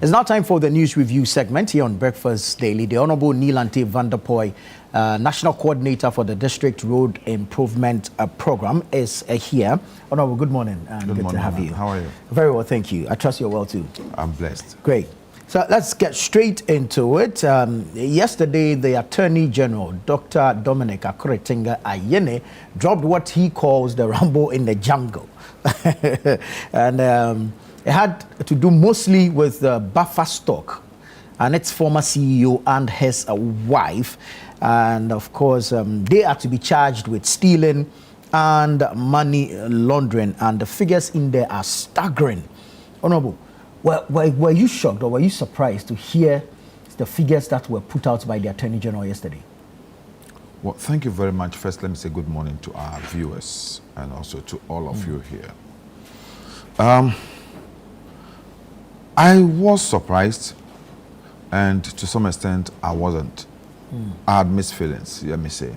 It's now time for the news review segment here on Breakfast Daily. The Honorable Neelante Vanderpoy, National Coordinator for the District Road Improvement Program, is here. Honorable, good morning and good to have you. How are you? Very well, thank you. I trust you're well too. I'm blessed. Great. So let's get straight into it. Yesterday, the Attorney General, Dr. Dominic Akuritinga Ayene, dropped what he calls the rumble in the jungle. And it had to do mostly with the buffer stock and its former CEO and his wife. And of course, they are to be charged with stealing and money laundering. And the figures in there are staggering. Honorable, were you shocked or were you surprised to hear the figures that were put out by the Attorney General yesterday? Well, thank you very much. First, let me say good morning to our viewers and also to all of you here. I was surprised, and to some extent, I wasn't. I had mixed feelings, let me say.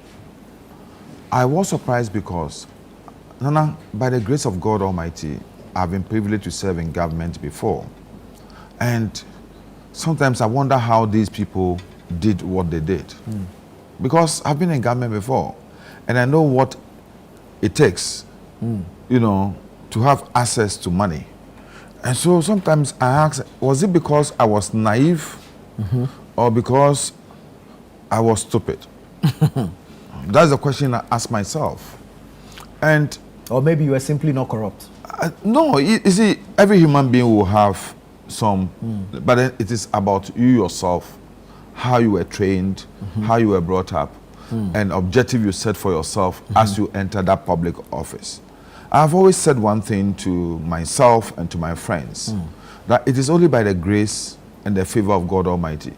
I was surprised because, Nana, by the grace of God Almighty, I've been privileged to serve in government before. And sometimes I wonder how these people did what they did. Because I've been in government before, and I know what it takes, you know, to have access to money. And so sometimes I ask, was it because I was naive or because I was stupid? That's the question I ask myself. And or maybe you were simply not corrupt. No, you see, every human being will have some, but it is about you yourself, how you were trained, how you were brought up, and objective you set for yourself as you enter that public office. I've always said one thing to myself and to my friends, that it is only by the grace and the favor of God Almighty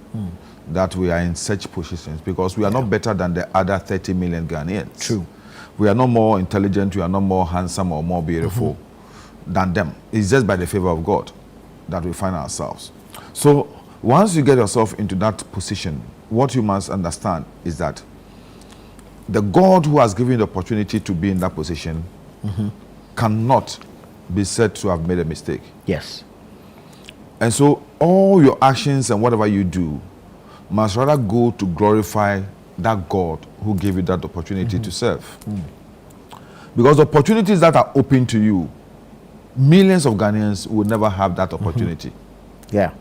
that we are in such positions, because we are not better than the other 30 million Ghanaians. True. We are not more intelligent, we are not more handsome or more beautiful than them. It's just by the favor of God that we find ourselves. So once you get yourself into that position, what you must understand is that the God who has given you the opportunity to be in that position cannot be said to have made a mistake. Yes. And so all your actions and whatever you do must rather go to glorify that God who gave you that opportunity to serve. Because the opportunities that are open to you, millions of Ghanaians will never have that opportunity. Yeah.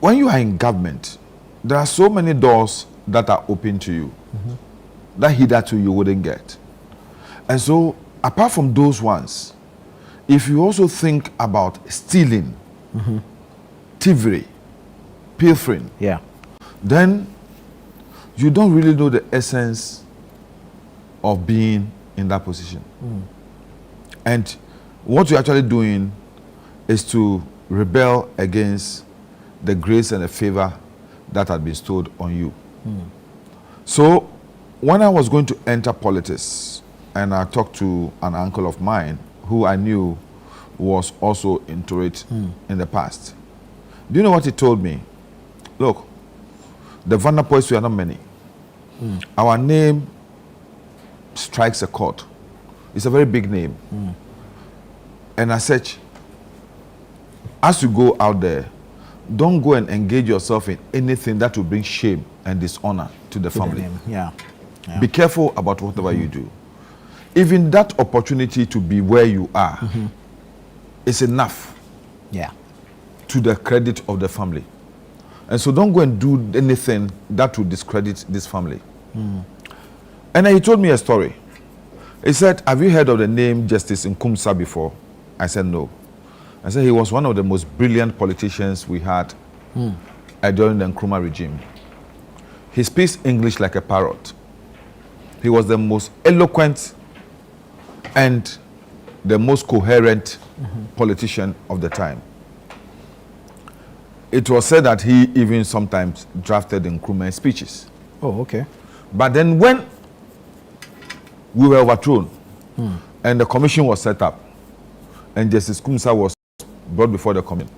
When you are in government, there are so many doors that are open to you that hitherto you wouldn't get. And so, apart from those ones, if you also think about stealing, thievery, pilfering, then you don't really know the essence of being in that position. And what you're actually doing is to rebel against the grace and the favor that had been bestowed on you. So when I was going to enter politics, and I talked to an uncle of mine who I knew was also into it in the past. Do you know what he told me? Look, the Vanderpoys, we are not many. Our name strikes a chord. It's a very big name. And as such, as you go out there, don't go and engage yourself in anything that will bring shame and dishonor to the family. Be careful about whatever you do. Even that opportunity to be where you are is enough to the credit of the family. And so don't go and do anything that will discredit this family. And then he told me a story. He said, have you heard of the name Justice Nkumsa before? I said, no. I said, he was one of the most brilliant politicians we had during the Nkrumah regime. He speaks English like a parrot. He was the most eloquent and the most coherent politician of the time. It was said that he even sometimes drafted Nkrumah speeches. Oh, okay. But then when we were overthrown and the commission was set up and Justice Nkumsa was brought before the commission,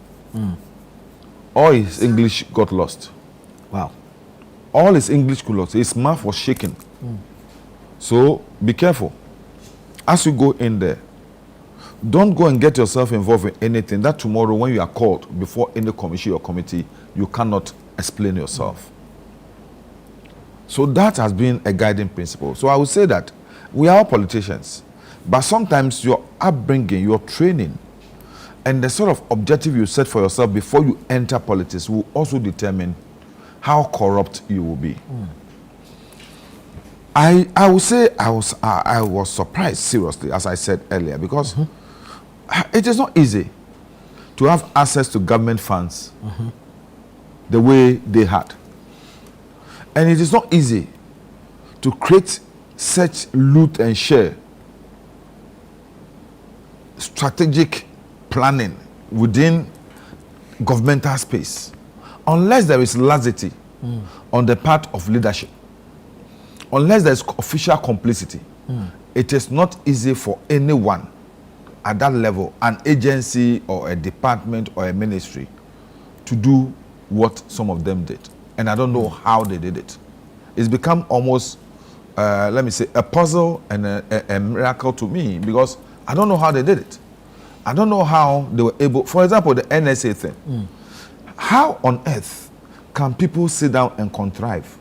all his English got lost. Wow. All his English got lost. His mouth was shaking. So be careful as you go in there. Don't go and get yourself involved in anything that tomorrow when you are called before any commission or committee, you cannot explain yourself. So that has been a guiding principle. So I would say that we are all politicians, but sometimes your upbringing, your training, and the sort of objective you set for yourself before you enter politics will also determine how corrupt you will be. I would say I was surprised, seriously, as I said earlier, because it is not easy to have access to government funds the way they had. And it is not easy to create such loot and share strategic planning within governmental space, unless there is laxity on the part of leadership, unless there is official complicity. It is not easy for anyone at that level, an agency or a department or a ministry, to do what some of them did. And I don't know how they did it. It's become almost, let me say, a puzzle and a miracle to me, because I don't know how they did it. I don't know how they were able, for example, the NSA thing. How on earth can people sit down and contrive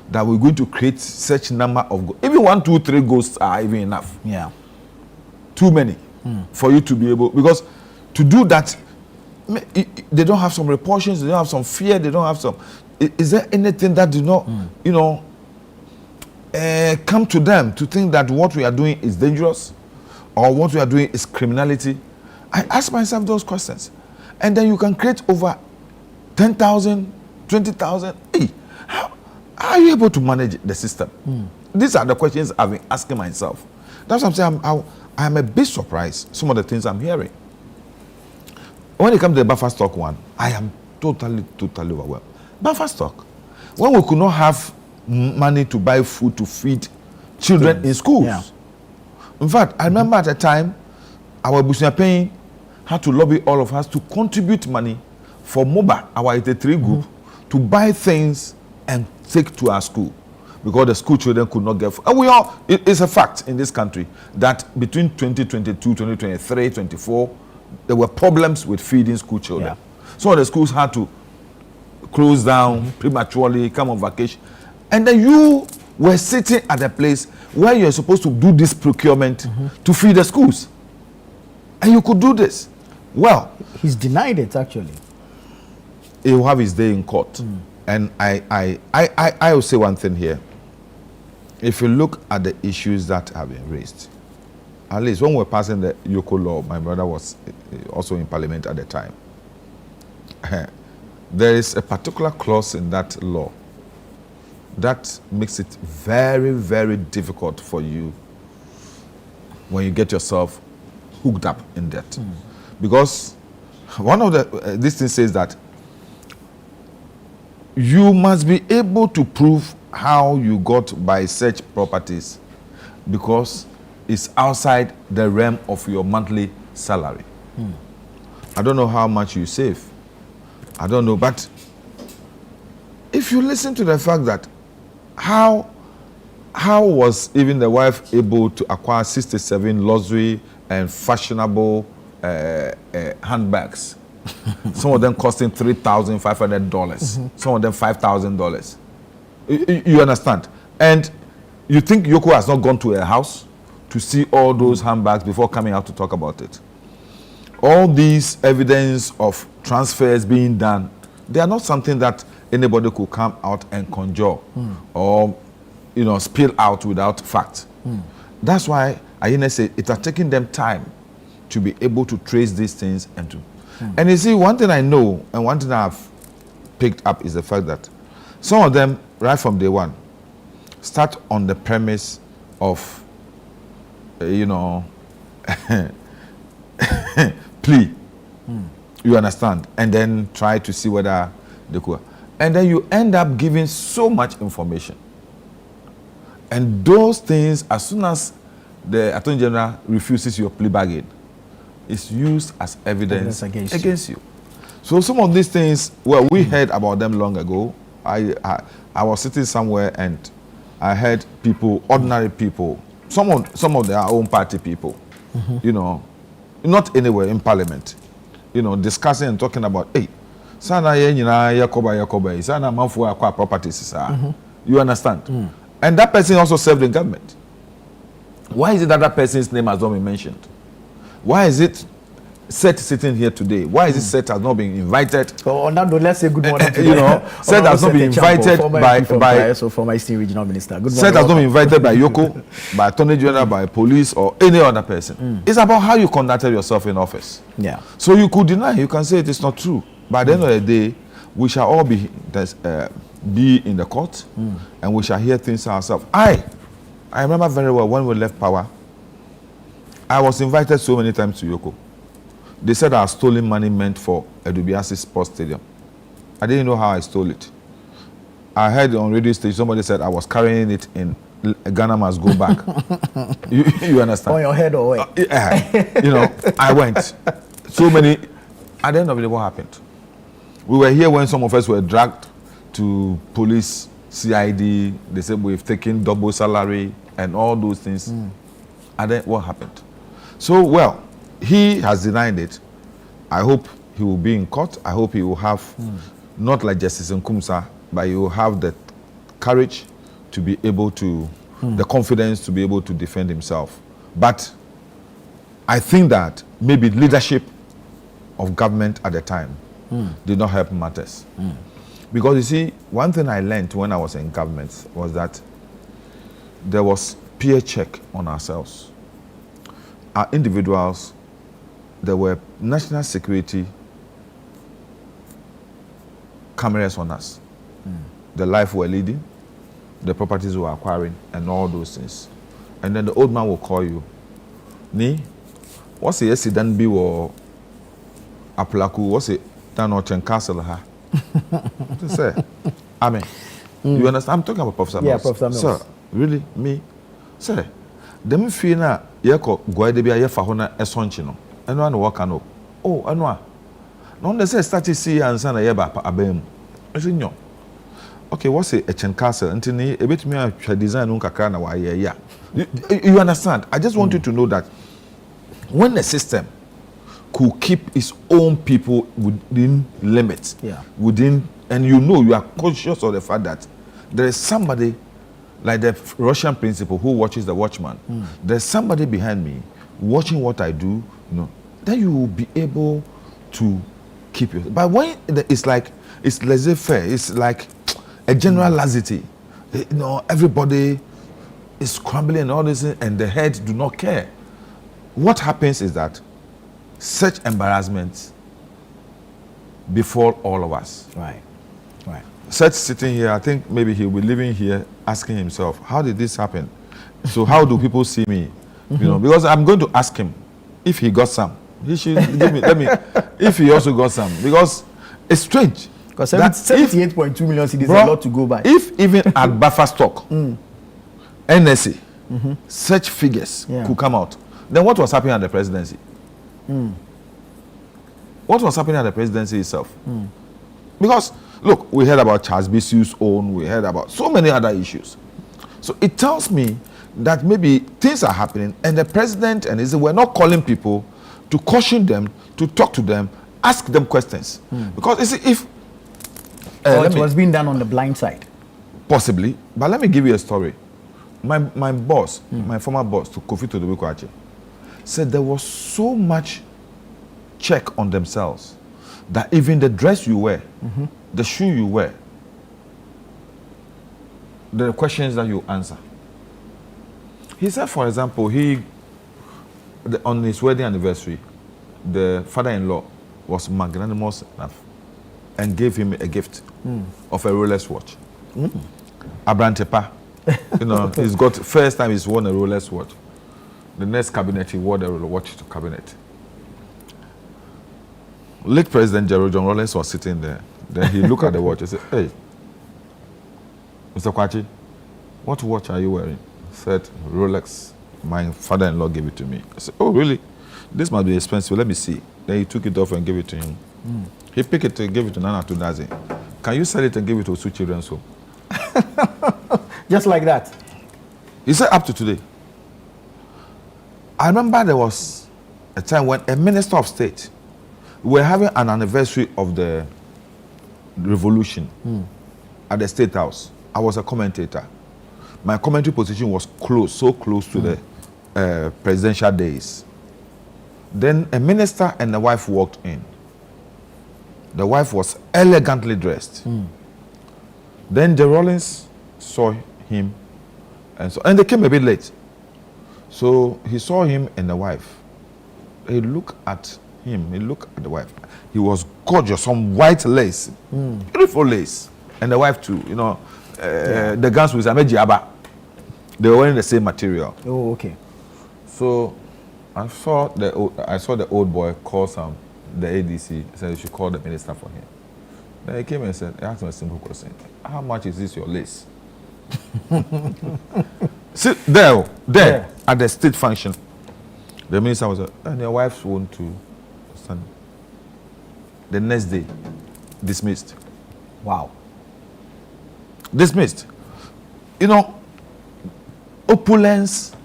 that we're going to create such number of, even 1, 2, 3 ghosts are even enough. Yeah. Too many for you to be able, because to do that, they don't have some repulsions, they don't have some fear, they don't have some, is there anything that do not, you know, come to them to think that what we are doing is dangerous or what we are doing is criminality? I ask myself those questions. And then you can create over 10,000, 20,000. Hey, how are you able to manage the system? These are the questions I've been asking myself. That's what I'm saying. I'm a bit surprised, some of the things I'm hearing. When it comes to the buffer stock one, I am totally overwhelmed. Buffer stock. When we could not have money to buy food to feed children in schools. Yeah. In fact, I remember at a time, our Bushia had to lobby all of us to contribute money for MOBA, our 83 group, to buy things and take to our school, because the school children could not get food. And we all, it's a fact in this country that between 2022, 2023, 24, there were problems with feeding school children. Yeah. Some of the schools had to close down prematurely, come on vacation. And then you were sitting at a place where you're supposed to do this procurement to feed the schools. And you could do this. Well, he's denied it, actually. He will have his day in court. And I will say one thing here. If you look at the issues that have been raised, at least when we were passing the Yoko law, my brother was also in parliament at the time. There is a particular clause in that law that makes it very, very difficult for you when you get yourself hooked up in debt. Because one of the, this thing says that you must be able to prove how you got by such properties because it's outside the realm of your monthly salary. I don't know how much you save. I don't know, but if you listen to the fact that how was even the wife able to acquire 67 luxury and fashionable handbags, some of them costing $3,500, some of them $5,000. You understand? And you think Yoko has not gone to a house to see all those handbags before coming out to talk about it? All these evidence of transfers being done, they are not something that anybody could come out and conjure or, you know, spill out without fact. That's why I say it has taken them time to be able to trace these things and to. And you see, one thing I know and one thing I've picked up is the fact that some of them, right from day one, start on the premise of, you know, plea. You understand? And then try to see whether they could. And then you end up giving so much information. And those things, as soon as the Attorney General refuses your plea bargain, it's used as evidence against you. So some of these things, well, we heard about them long ago. I was sitting somewhere and I heard people, ordinary people, some of their own party people, you know, not anywhere, in parliament, you know, discussing and talking about, hey, sana yakoba, sana manfu akwa properties. You understand? And that person also served in government. Why is it that person's name has not been mentioned? Why is it Seth sitting here today? Why is it Seth has not been invited? So on that note, let's say good morning to you know, Seth has not been invited by former Eastern Regional Minister. Good morning. Seth has not been invited by Yoko, by Attorney General, by police, or any other person. It's about how you conducted yourself in office. Yeah. So you could deny, you can say it is not true. By the end of the day, we shall all be in the court, and we shall hear things ourselves. I remember very well when we left power, I was invited so many times to Yoko. They said I stolen money meant for Edubiasi Sports Stadium. I didn't know how I stole it. I heard on radio station somebody said I was carrying it in Ghana must go back. you understand? On your head or what? You know, I went. So many. At the end of the day, what happened? We were here when some of us were dragged to police, CID. They said we've taken double salary and all those things. And then what happened? So, well, he has denied it. I hope he will be in court. I hope he will have, not like Justice Nkumsa, but he will have the courage to be able to, the confidence to be able to defend himself. But I think that maybe leadership of government at the time did not help matters. Because you see, one thing I learned when I was in government was that there was peer check on ourselves. Our individuals, there were national security cameras on us. The life we're leading, the properties we're acquiring, and all those things. And then the old man will call you. Ni, what's the accident be or Apulaku, what's it down Ochen Castle? To say, I mean, you understand? I'm talking about Professor Mills. Yeah, Professor Mills. Sir, really? Me? Sir, them fee na yeko Guadebia Yefahona Esonchino. And one walk and oh, and one. No, they say start to see and son a yeba abem. I said, no. Okay, what's it? Echen Castle, Anthony, a bit me a design unkakana wa yeah. You understand? I just want you to know that when the system could keep its own people within limits, within, and you know you are conscious of the fact that there is somebody like the Russian principle who watches the watchman. There's somebody behind me watching what I do, you know, then you will be able to keep it. But when it's like, it's laissez-faire, it's like a general laxity. You know, everybody is scrambling and all this, and the heads do not care. What happens is that such embarrassments befall all of us. Right. Such sitting here, I think maybe he'll be living here asking himself, how did this happen? So how do people see me? You know, because I'm going to ask him if he got some. He should give me, if he also got some. Because it's strange. Because 78.2 million cedis is a lot to go by. If even at buffer stock, NSA, such figures could come out, then what was happening at the presidency? What was happening at the presidency itself? Because, look, we heard about Charles Bisu's own, we heard about so many other issues. So it tells me that maybe things are happening and the president and his, we're not calling people to caution them, to talk to them, ask them questions. Because you see, if... it was being done on the blind side. Possibly. But let me give you a story. My boss, my former boss, to Kofi Todobekwache, said there was so much check on themselves that even the dress you wear, the shoe you wear, the questions that you answer. He said, for example, on his wedding anniversary, the father-in-law was magnanimous enough and gave him a gift of a Rolex watch. Abrantepa, you know, he's got first time he's worn a Rolex watch. The next cabinet he wore the watch to cabinet. Late President Gerald John Rawlings was sitting there. Then he looked at the watch and said, "Hey, Mr. Kwachi, what watch are you wearing?" He said, "Rolex. My father-in-law gave it to me." I said, "Oh, really? This must be expensive. Let me see." Then he took it off and gave it to him. He picked it and gave it to Nana Tudazi. "Can you sell it and give it to Osu Children's Home?" Just like that. He said, up to today. I remember there was a time when a minister of state, we were having an anniversary of the revolution at the State House. I was a commentator. My commentary position was close, so close to the presidential days. Then a minister and the wife walked in. The wife was elegantly dressed. Then the Rollins saw him, and they came a bit late. So he saw him and the wife. He looked at him, he looked at the wife. He was gorgeous, some white lace, beautiful lace. And the wife too, you know, the guns with Amejiaba. They were wearing the same material. Oh, okay. So I saw the old boy call the ADC, said he should call the minister for him. Then he came and said, he asked him a simple question. How much is this your lace? See, there, at the state function, the minister was like, and your wife want to stand. The next day, dismissed. Wow. Dismissed. You know, opulence,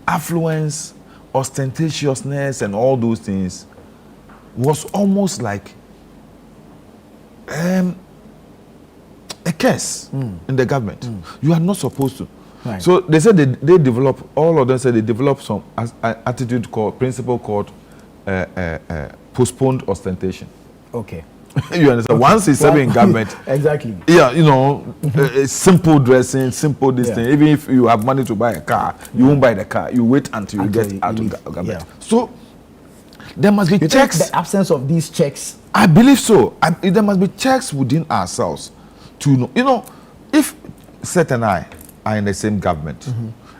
affluence, ostentatiousness, and all those things was almost like a curse in the government. You are not supposed to. Right. So they said they develop, all of them said they developed some attitude called, principle called postponed ostentation. Okay. You understand? Once he's serving in government. Exactly. Yeah, you know, simple dressing, simple this thing. Even if you have money to buy a car, you won't buy the car. You wait until you get out of government. Yeah. So there must be checks. The absence of these checks. I believe so. There must be checks within ourselves to know. You know, if Seth and I are in the same government,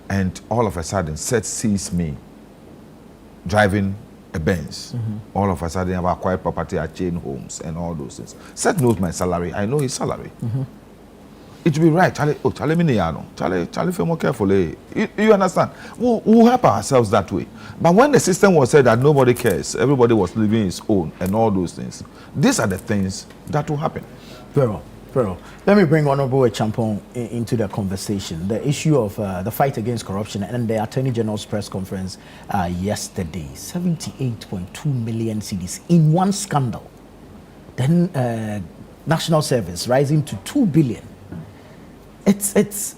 and all of a sudden Seth sees me driving a Benz, all of a sudden I've acquired property at Chain Homes and all those things. Seth knows my salary. I know his salary. It will be right. Charlie, feel more carefully. You understand? We'll help ourselves that way. But when the system was said that nobody cares, everybody was living his own and all those things, these are the things that will happen. Very well. Very well. Let me bring Honorable Champong into the conversation. The issue of the fight against corruption and the Attorney General's press conference yesterday. 78.2 million cedis in one scandal. Then National Service rising to 2 billion. It's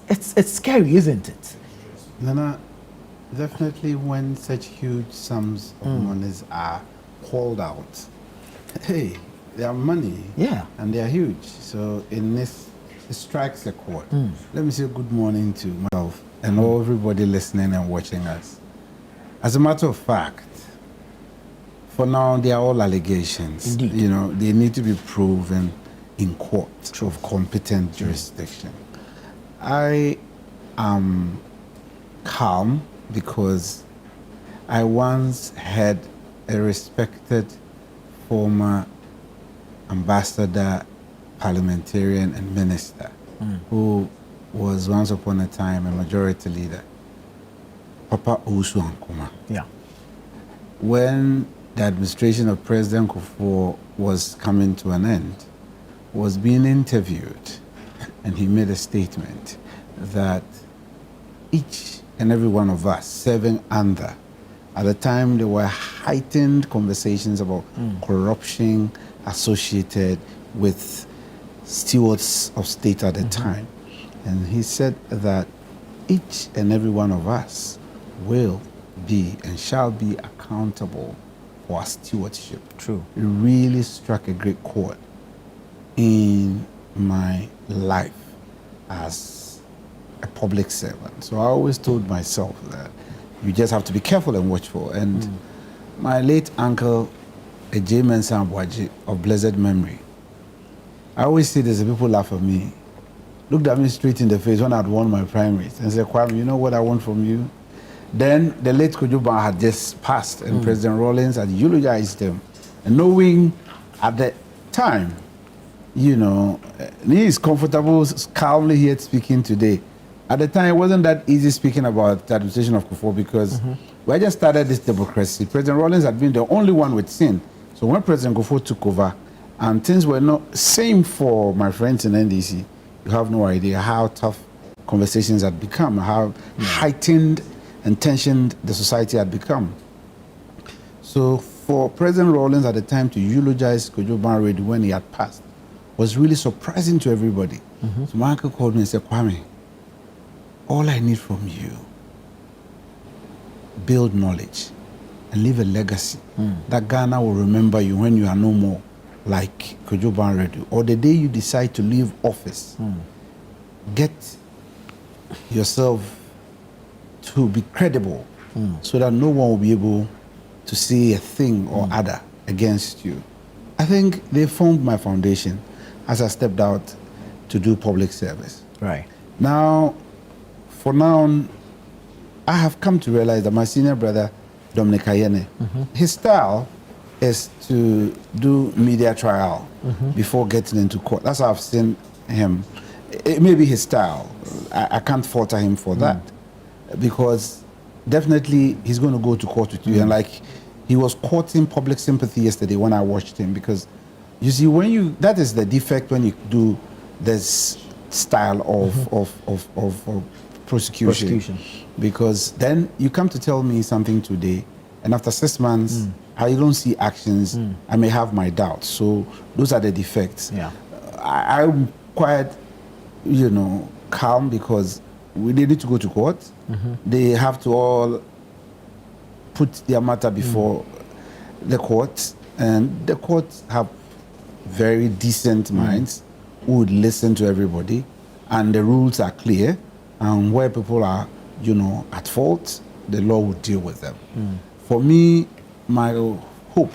scary, isn't it? Nana, definitely when such huge sums of monies are called out, hey, they are money, and they are huge. So in this, it strikes a chord. Let me say good morning to myself and everybody listening and watching us. As a matter of fact, for now they are all allegations. Indeed. You know, they need to be proven in court of competent jurisdiction. I am calm because I once had a respected former ambassador, parliamentarian, and minister who was once upon a time a majority leader, Papa Owusu Ankoma. Yeah. When the administration of President Kufuor was coming to an end, was being interviewed, and he made a statement that each and every one of us serving under, at the time there were heightened conversations about corruption associated with stewards of state at the time. And he said that each and every one of us will be and shall be accountable for our stewardship. True. It really struck a great chord in my life as a public servant. So I always told myself that you just have to be careful and watchful. And my late uncle, J. Mensah Amboaji of blessed memory, I always see this, people laugh at me, looked at me straight in the face when I'd won my primaries and said, Kwame, you know what I want from you? Then the late Kojuban had just passed and President Rawlings had eulogized him. And knowing at the time, you know, he is comfortable, calmly here speaking today. At the time, it wasn't that easy speaking about the administration of Kufuor because we just started this democracy. President Rawlings had been the only one with sin. So when President Kufuor took over, and things were not same for my friends in NDC, you have no idea how tough conversations had become, how heightened and tensioned the society had become. So for President Rawlings at the time to eulogize Kojo Banredu when he had passed was really surprising to everybody. So my uncle called me and said, Kwame, all I need from you, build knowledge and leave a legacy that Ghana will remember you when you are no more, like Kojo Banredu, or the day you decide to leave office. Get yourself to be credible so that no one will be able to say a thing or other against you. I think they formed my foundation as I stepped out to do public service. Right. Now, for now, I have come to realize that my senior brother, Dominic Ayene, his style is to do media trial before getting into court. That's how I've seen him. It may be his style. I can't falter him for that, because definitely he's going to go to court with you. And like, he was courting public sympathy yesterday when I watched him, because you see, when you, that is the defect when you do this style of prosecution. Because then you come to tell me something today, and after 6 months, I don't see actions. I may have my doubts. So those are the defects. Yeah. I'm quite, calm, because they need to go to court. They have to all put their matter before the court, and the courts have very decent minds who would listen to everybody, and the rules are clear, and where people are, at fault, the law will deal with them. For me, my hope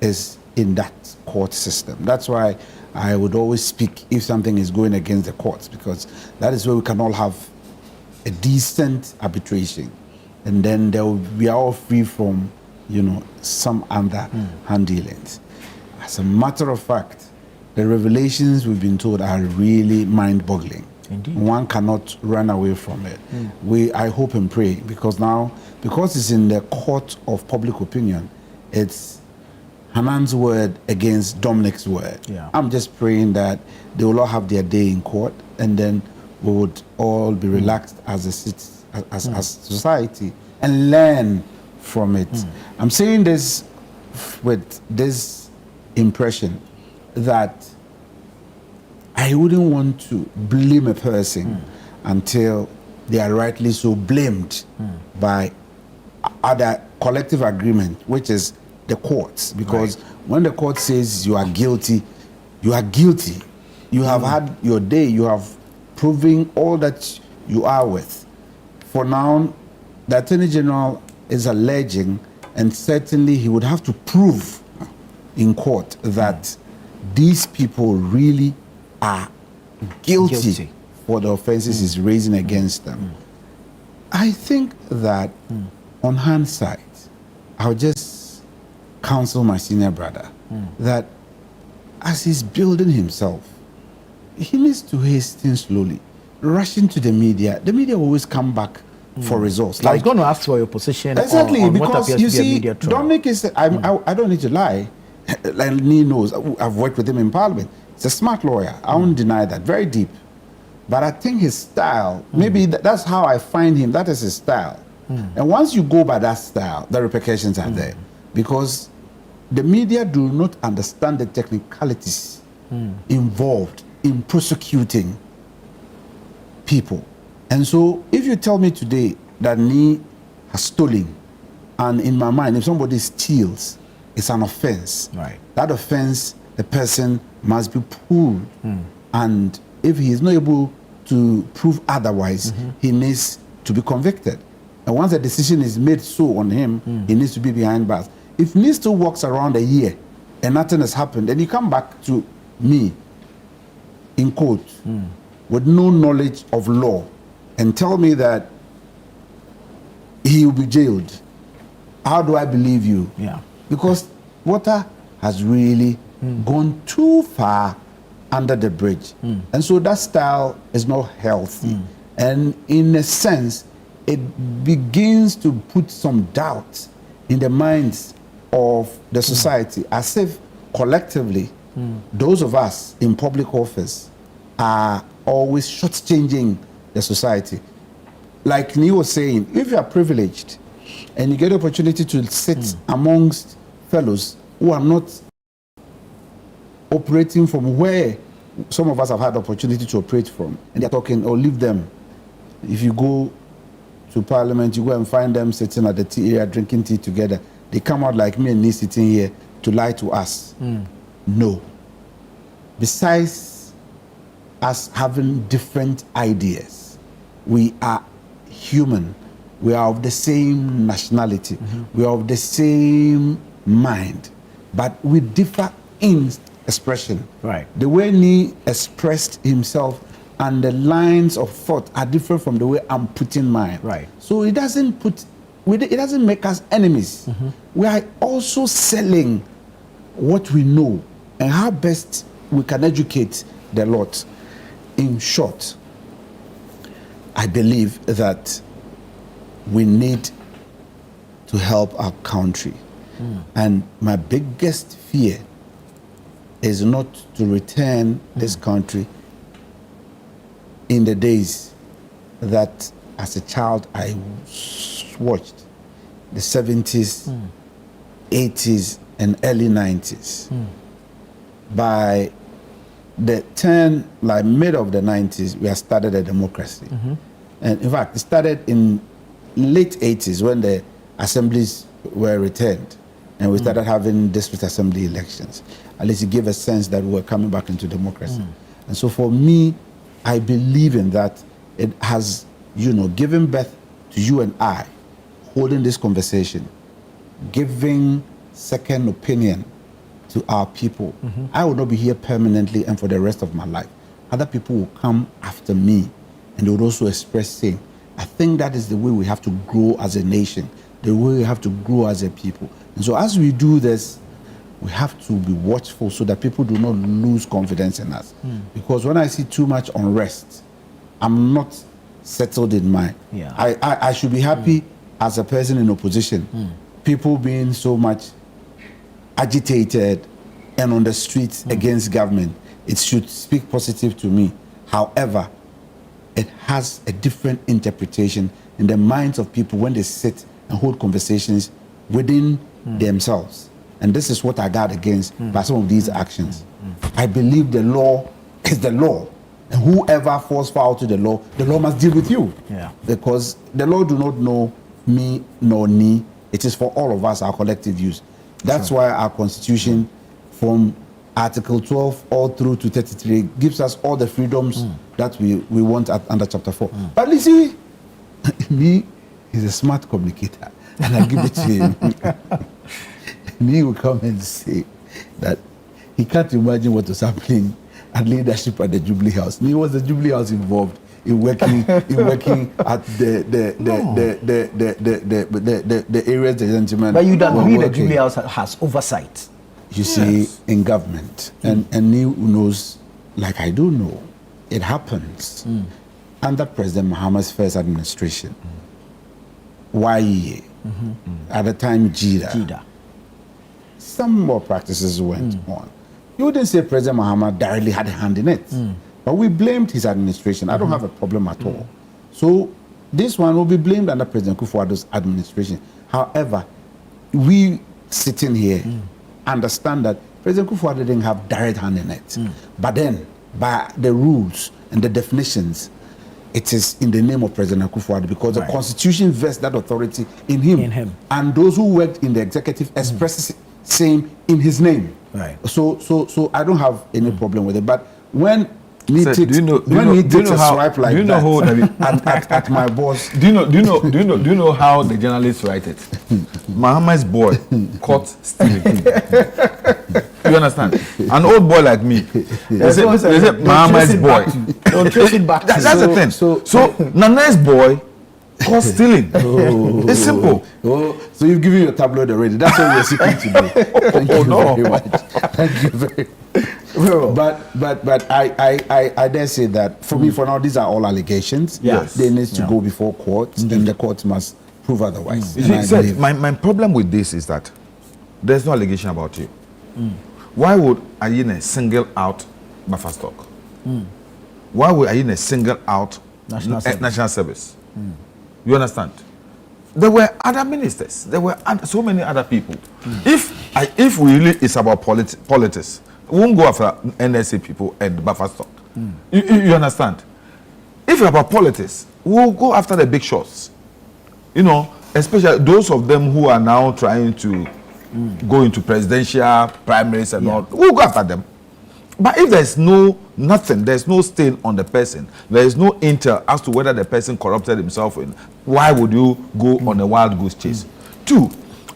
is in that court system. That's why I would always speak if something is going against the courts, because that is where we can all have a decent arbitration, and then we are all free from, some underhand dealings. As a matter of fact, the revelations we've been told are really mind-boggling. Indeed. One cannot run away from it. I hope and pray, because it's in the court of public opinion, it's Hanan's word against Dominic's word. Yeah. I'm just praying that they will all have their day in court, and then we would all be relaxed as a society and learn from it. I'm saying this with this impression that I wouldn't want to blame a person until they are rightly so blamed by other collective agreement, which is the courts. Because when the court says you are guilty, you are guilty. You have had your day. You have proven all that you are with. For now, the Attorney General is alleging, and certainly he would have to prove in court that these people really are guilty for the offenses he's raising against them. I think that on hindsight, I'll just counsel my senior brother that as he's building himself, he needs to hasten slowly. Rushing to the media will always come back for results. I was going to ask for your position exactly, on because what appears you to be a see, media trial. Dominic is, I don't need to lie, and he knows, I've worked with him in Parliament. He's a smart lawyer, I won't deny that, very deep. But I think his style, maybe that's how I find him, that is his style. And once you go by that style, the repercussions are there. Because the media do not understand the technicalities involved in prosecuting people. And so if you tell me today that Ni has stolen, and in my mind, if somebody steals, it's an offense. Right. That offense, the person must be pulled. And if he is not able to prove otherwise, he needs to be convicted. And once a decision is made so on him, he needs to be behind bars. If Ni still walks around a year and nothing has happened, and you come back to me in court with no knowledge of law and tell me that he will be jailed, how do I believe you? Yeah. Because water has really gone too far under the bridge. And so that style is not healthy. And in a sense, it begins to put some doubt in the minds of the society, as if collectively, those of us in public office are always shortchanging the society. Like Ni was saying, if you are privileged and you get the opportunity to sit amongst fellows who are not operating from where some of us have had the opportunity to operate from, and they're talking, or leave them. If you go to Parliament, you go and find them sitting at the tea area drinking tea together. They come out like me and me sitting here to lie to us. No. Besides us having different ideas, we are human. We are of the same nationality. We are of the same mind, but we differ in expression. Right. The way Ni expressed himself and the lines of thought are different from the way I'm putting mine. Right. So it doesn't make us enemies. We are also selling what we know and how best we can educate the lot. In short, I believe that we need to help our country. And my biggest fear is not to return this country in the days that as a child I watched, the 70s, 80s, and early 90s. By the turn, like mid of the 90s, we had started a democracy. And in fact, it started in late 80s when the assemblies were returned and we started having district assembly elections. At least it gave a sense that we were coming back into democracy. And so for me, I believe in that. It has, given birth to you and I, holding this conversation, giving second opinion to our people. I will not be here permanently and for the rest of my life. Other people will come after me and they will also express same. I think that is the way we have to grow as a nation, the way we have to grow as a people. And so as we do this, we have to be watchful so that people do not lose confidence in us. Because when I see too much unrest, I'm not settled in mind. I should be happy as a person in opposition. People being so much agitated and on the streets against government, it should speak positive to me. However, it has a different interpretation in the minds of people when they sit and hold conversations within themselves. And this is what I guard against by some of these actions. I believe the law is the law. And whoever falls foul to the law must deal with you. Because the law do not know me nor Ni. It is for all of us, our collective use. That's why our constitution, from Article 12 all through to 33, gives us all the freedoms that we want under Chapter 4. But you see, me is a smart communicator, and I give it to him. He will come and say that he can't imagine what was happening at leadership at the Jubilee House. He was the Jubilee House involved in working at the areas the gentlemen. But you don't agree the Jubilee House has oversight. You see, in government, and he knows, like I do know, it happens under President Mahama's first administration. YEA, at the time Jida. Some more practices went on. You wouldn't say President Mahama directly had a hand in it, but we blamed his administration. I don't have a problem at all. So this one will be blamed under President Kufuor's administration. However, we sitting here understand that President Kufuor didn't have direct hand in it. But then, by the rules and the definitions, it is in the name of President Kufuor because the Constitution vests that authority in him. And those who worked in the executive expresses same in his name. So I don't have any problem with it. But when he takes a swipe like that at my boss. Do you know how the journalists write it? Mahama's boy caught stealing. You understand? An old boy like me. They say Mahama's boy. Don't trace it back. That's the thing. So Nana's boy caught stealing. It's simple. So you've given your tabloid already. That's what we're seeking to do. Thank you very much. Thank you very much. But I dare say that for me, for now, these are all allegations. They need to go before court, and the court must prove otherwise. You see, my problem with this is that there's no allegation about you. Why would Ayine single out buffer stock? Why would Ayine single out national service? You understand? there were other ministers. There were so many other people. If we really it's about politics, we won't go after NSA people and buffer stock. You understand? If it's about politics, we'll go after the big shots. You know, especially those of them who are now trying to go into presidential primaries and all. We'll go after them. But if there's nothing, there's no stain on the person, there is no intel as to whether the person corrupted himself, why would you go on a wild goose chase? 2,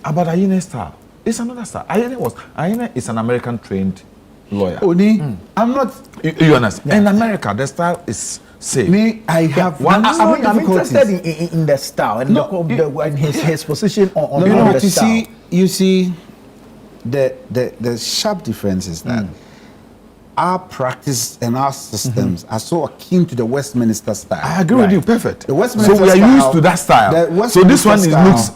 about Ayene's style. It's another style. Ayene is an American trained lawyer. Oni, I'm not. You understand? In America, the style is safe. Me, I have I'm interested in the style and his position on the style. You see, the sharp difference is that our practice and our systems are so akin to the Westminster style. I agree with you, perfect. The Westminster so we are style, used to that style. So this one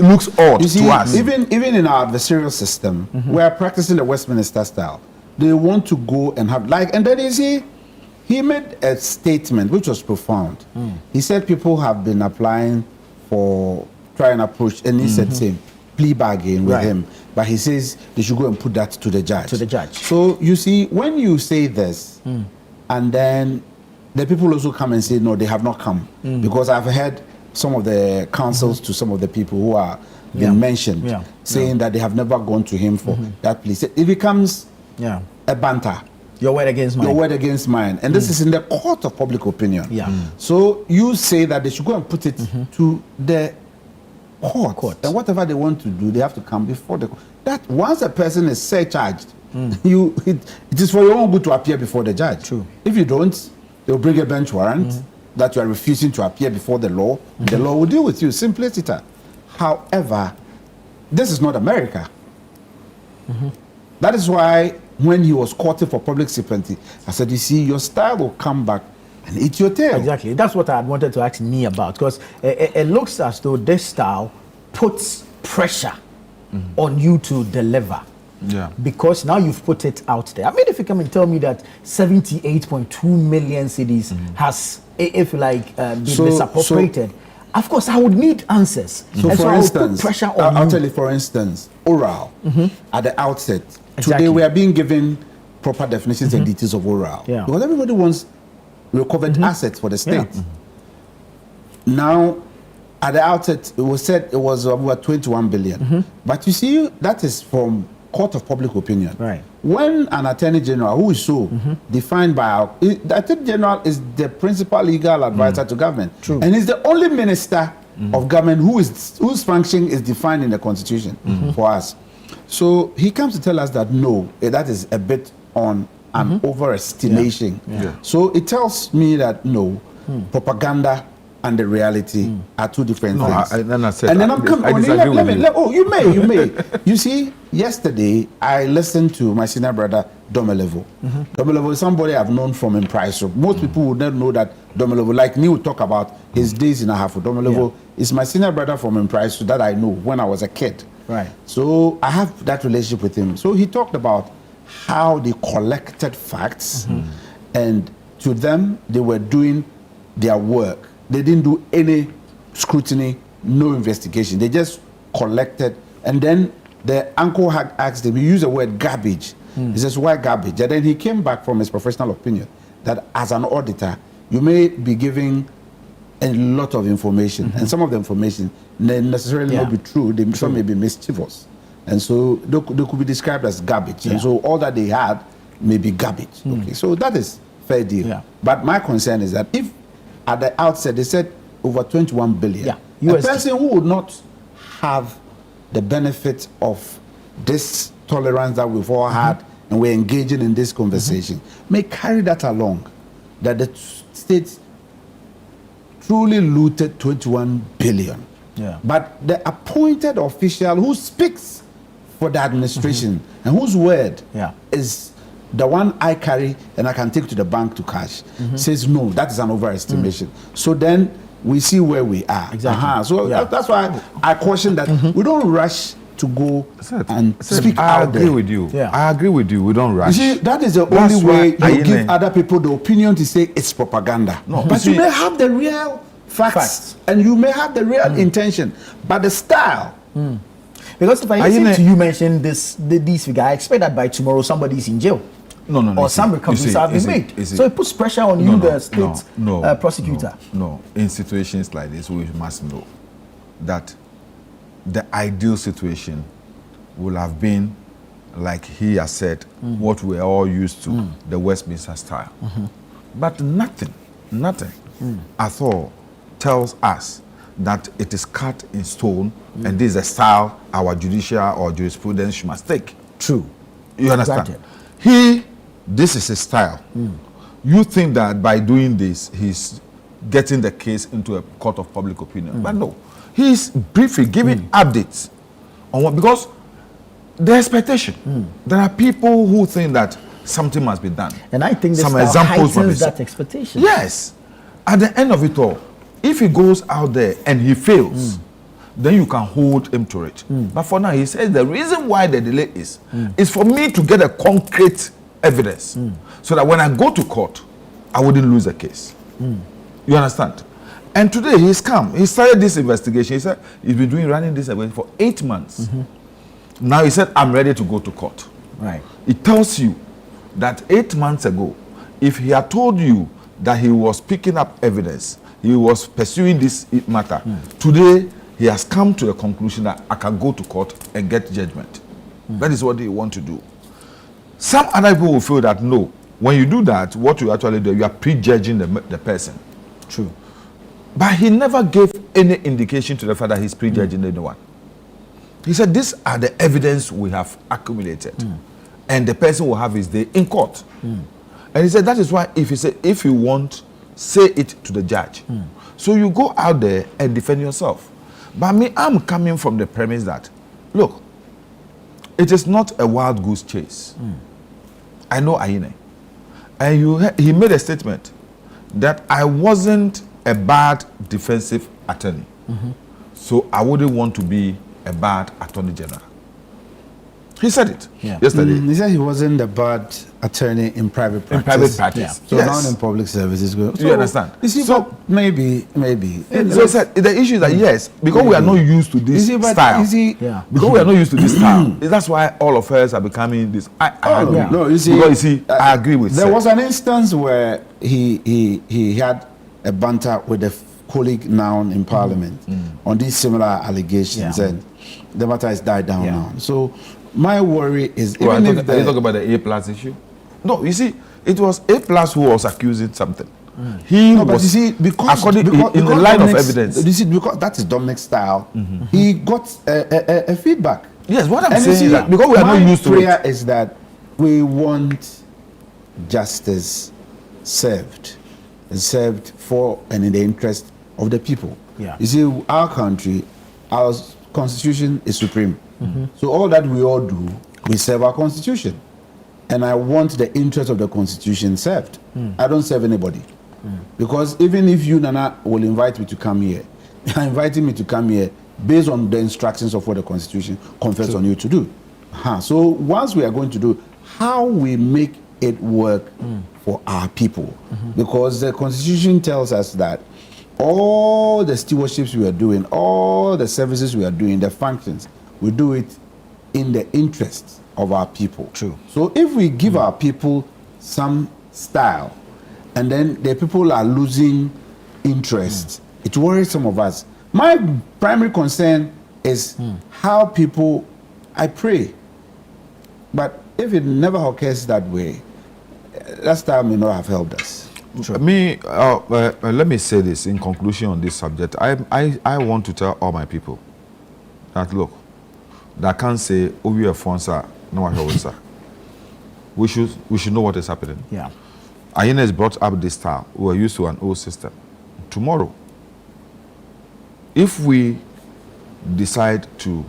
looks odd to us. Even in our adversarial system, we are practicing the Westminster style. They want to go and have and then you see, he made a statement which was profound. He said people have been applying for try and approach, and he said same plea bargain with him. But he says they should go and put that to the judge. So you see, when you say this, and then the people also come and say, no, they have not come. Because I've heard some of the counsels to some of the people who are been mentioned, saying that they have never gone to him for that plea. It becomes a banter. Your word against mine. Your word against mine. And this is in the court of public opinion. So you say that they should go and put it to the court. And whatever they want to do, they have to come before the court. That once a person is charged, it is for your own good to appear before the judge. True. If you don't, they'll bring a bench warrant that you are refusing to appear before the law. The law will deal with you, simpliciter. However, this is not America. That is why when he was courted for public sympathy, I said, you see, your style will come back and eat your tail. Exactly. That's what I had wanted to ask me about, because it looks as though this style puts pressure on you to deliver. Because now you've put it out there. I mean, if you come and tell me that 78.2 million cedis has, if you like, been misappropriated, of course, I would need answers. So, for instance, put pressure on I'll tell you, for instance, oral, at the outset, today we are being given proper definitions and details of oral. Because everybody wants recovered assets for the state. Now, at the outset, it was said it was about 21 billion. But you see, that is from court of public opinion. When an attorney general, who is so defined by our, the attorney general is the principal legal advisor to government. And he's the only minister of government whose function is defined in the constitution for us. So he comes to tell us that no, that is a bit on an overestimation. So it tells me that no, propaganda and the reality are two different things. And then I'm coming. You may. You see, yesterday I listened to my senior brother Domelevo. Domelevo is somebody I've known from Impriso. Most people would not know that Domelevo, like me, would talk about his days in a half. Domelevo is my senior brother from Impriso that I know when I was a kid. So I have that relationship with him. So he talked about how they collected facts, and to them they were doing their work. They didn't do any scrutiny, no investigation. They just collected, and then the uncle had asked him, he used the word garbage. He says, why garbage? And then he came back from his professional opinion that as an auditor, you may be giving a lot of information, and some of the information may necessarily not be true. Some may be mischievous. And so they could be described as garbage. And so all that they had may be garbage. Okay, so that is fair deal. But my concern is that if at the outset they said over 21 billion, a person who would not have the benefit of this tolerance that we've all had and we're engaging in this conversation may carry that along, that the state truly looted 21 billion. But the appointed official who speaks for the administration and whose word is the one I carry and I can take to the bank to cash, says no, that is an overestimation. So then we see where we are. So that's why I caution that we don't rush to go and speak out there. I agree with you. I agree with you. We don't rush. You see, that is the only way you give other people the opinion to say it's propaganda. But you may have the real facts, and you may have the real intention, but the style. Because if I listen to you mention these figures, I expect that by tomorrow somebody's in jail. No. Or some recoveries have been made. So it puts pressure on you, the state prosecutor. No. In situations like this, we must know that the ideal situation will have been, like he has said, what we're all used to, the Westminster style. But nothing at all tells us that it is cut in stone and this is a style our judicial or jurisprudence must take. True. You understand? This is his style. You think that by doing this, he's getting the case into a court of public opinion. But no, he's briefly giving updates on what, because the expectation, there are people who think that something must be done. And I think some this examples heightens that expectation. Yes. At the end of it all, if he goes out there and he fails, then you can hold him to it. But for now, he says the reason why the delay is for me to get a concrete evidence so that when I go to court, I wouldn't lose the case. You understand? And today he's come. He started this investigation. He said he's been running this investigation for 8 months. Now he said, I'm ready to go to court. Right. It tells you that 8 months ago, if he had told you that he was picking up evidence, he was pursuing this matter, today he has come to the conclusion that I can go to court and get judgment. That is what they want to do. Some other people will feel that no, when you do that, what you actually do, you are prejudging the person. True. But he never gave any indication to the fact that he's prejudging anyone. He said, these are the evidence we have accumulated. And the person will have his day in court. And he said, that is why if you want, say it to the judge. So you go out there and defend yourself. But me, I'm coming from the premise that, look, it is not a wild goose chase. I know Aine. And he made a statement that I wasn't a bad defensive attorney. So I wouldn't want to be a bad attorney general. He said it yesterday. He said he wasn't a bad attorney in private practice. In private practice. So now in public services. So you understand? You see, so maybe. So said, the issue is that yes, because we are not used to this style. Because we are not used to this style. That's why all of us are becoming this. I agree. No, you see, because you see, I agree with. There was an instance where he had a banter with a colleague now in Parliament on these similar allegations, and the matter has died down now. So my worry is, even if you talk about the A+ issue, no, you see, it was A+ who was accusing something. He was, but you see, because in the line of evidence. You see, because that is Dominic's style, he got a feedback. Yes, what I'm saying is that because we are not used to it. My prayer is that we want justice served for and in the interest of the people. You see, our country, our constitution is supreme. So all that we all do, we serve our constitution. And I want the interest of the constitution served. I don't serve anybody. Because even if you, Nana, will invite me to come here, you're inviting me to come here based on the instructions of what the constitution confers on you to do. So once we are going to do, how we make it work for our people. Because the constitution tells us that all the stewardships we are doing, all the services we are doing, the functions, we do it in the interest of our people. True. So if we give our people some style, and then the people are losing interest, it worries some of us. My primary concern is how people, I pray, but if it never occurs that way, that style may not have helped us. Sure. Let me say this in conclusion on this subject. I want to tell all my people that look, that can't say, oh, we are Fonsa, no, we should know what is happening. Ayena has brought up this style. We are used to an old system. Tomorrow, if we decide to,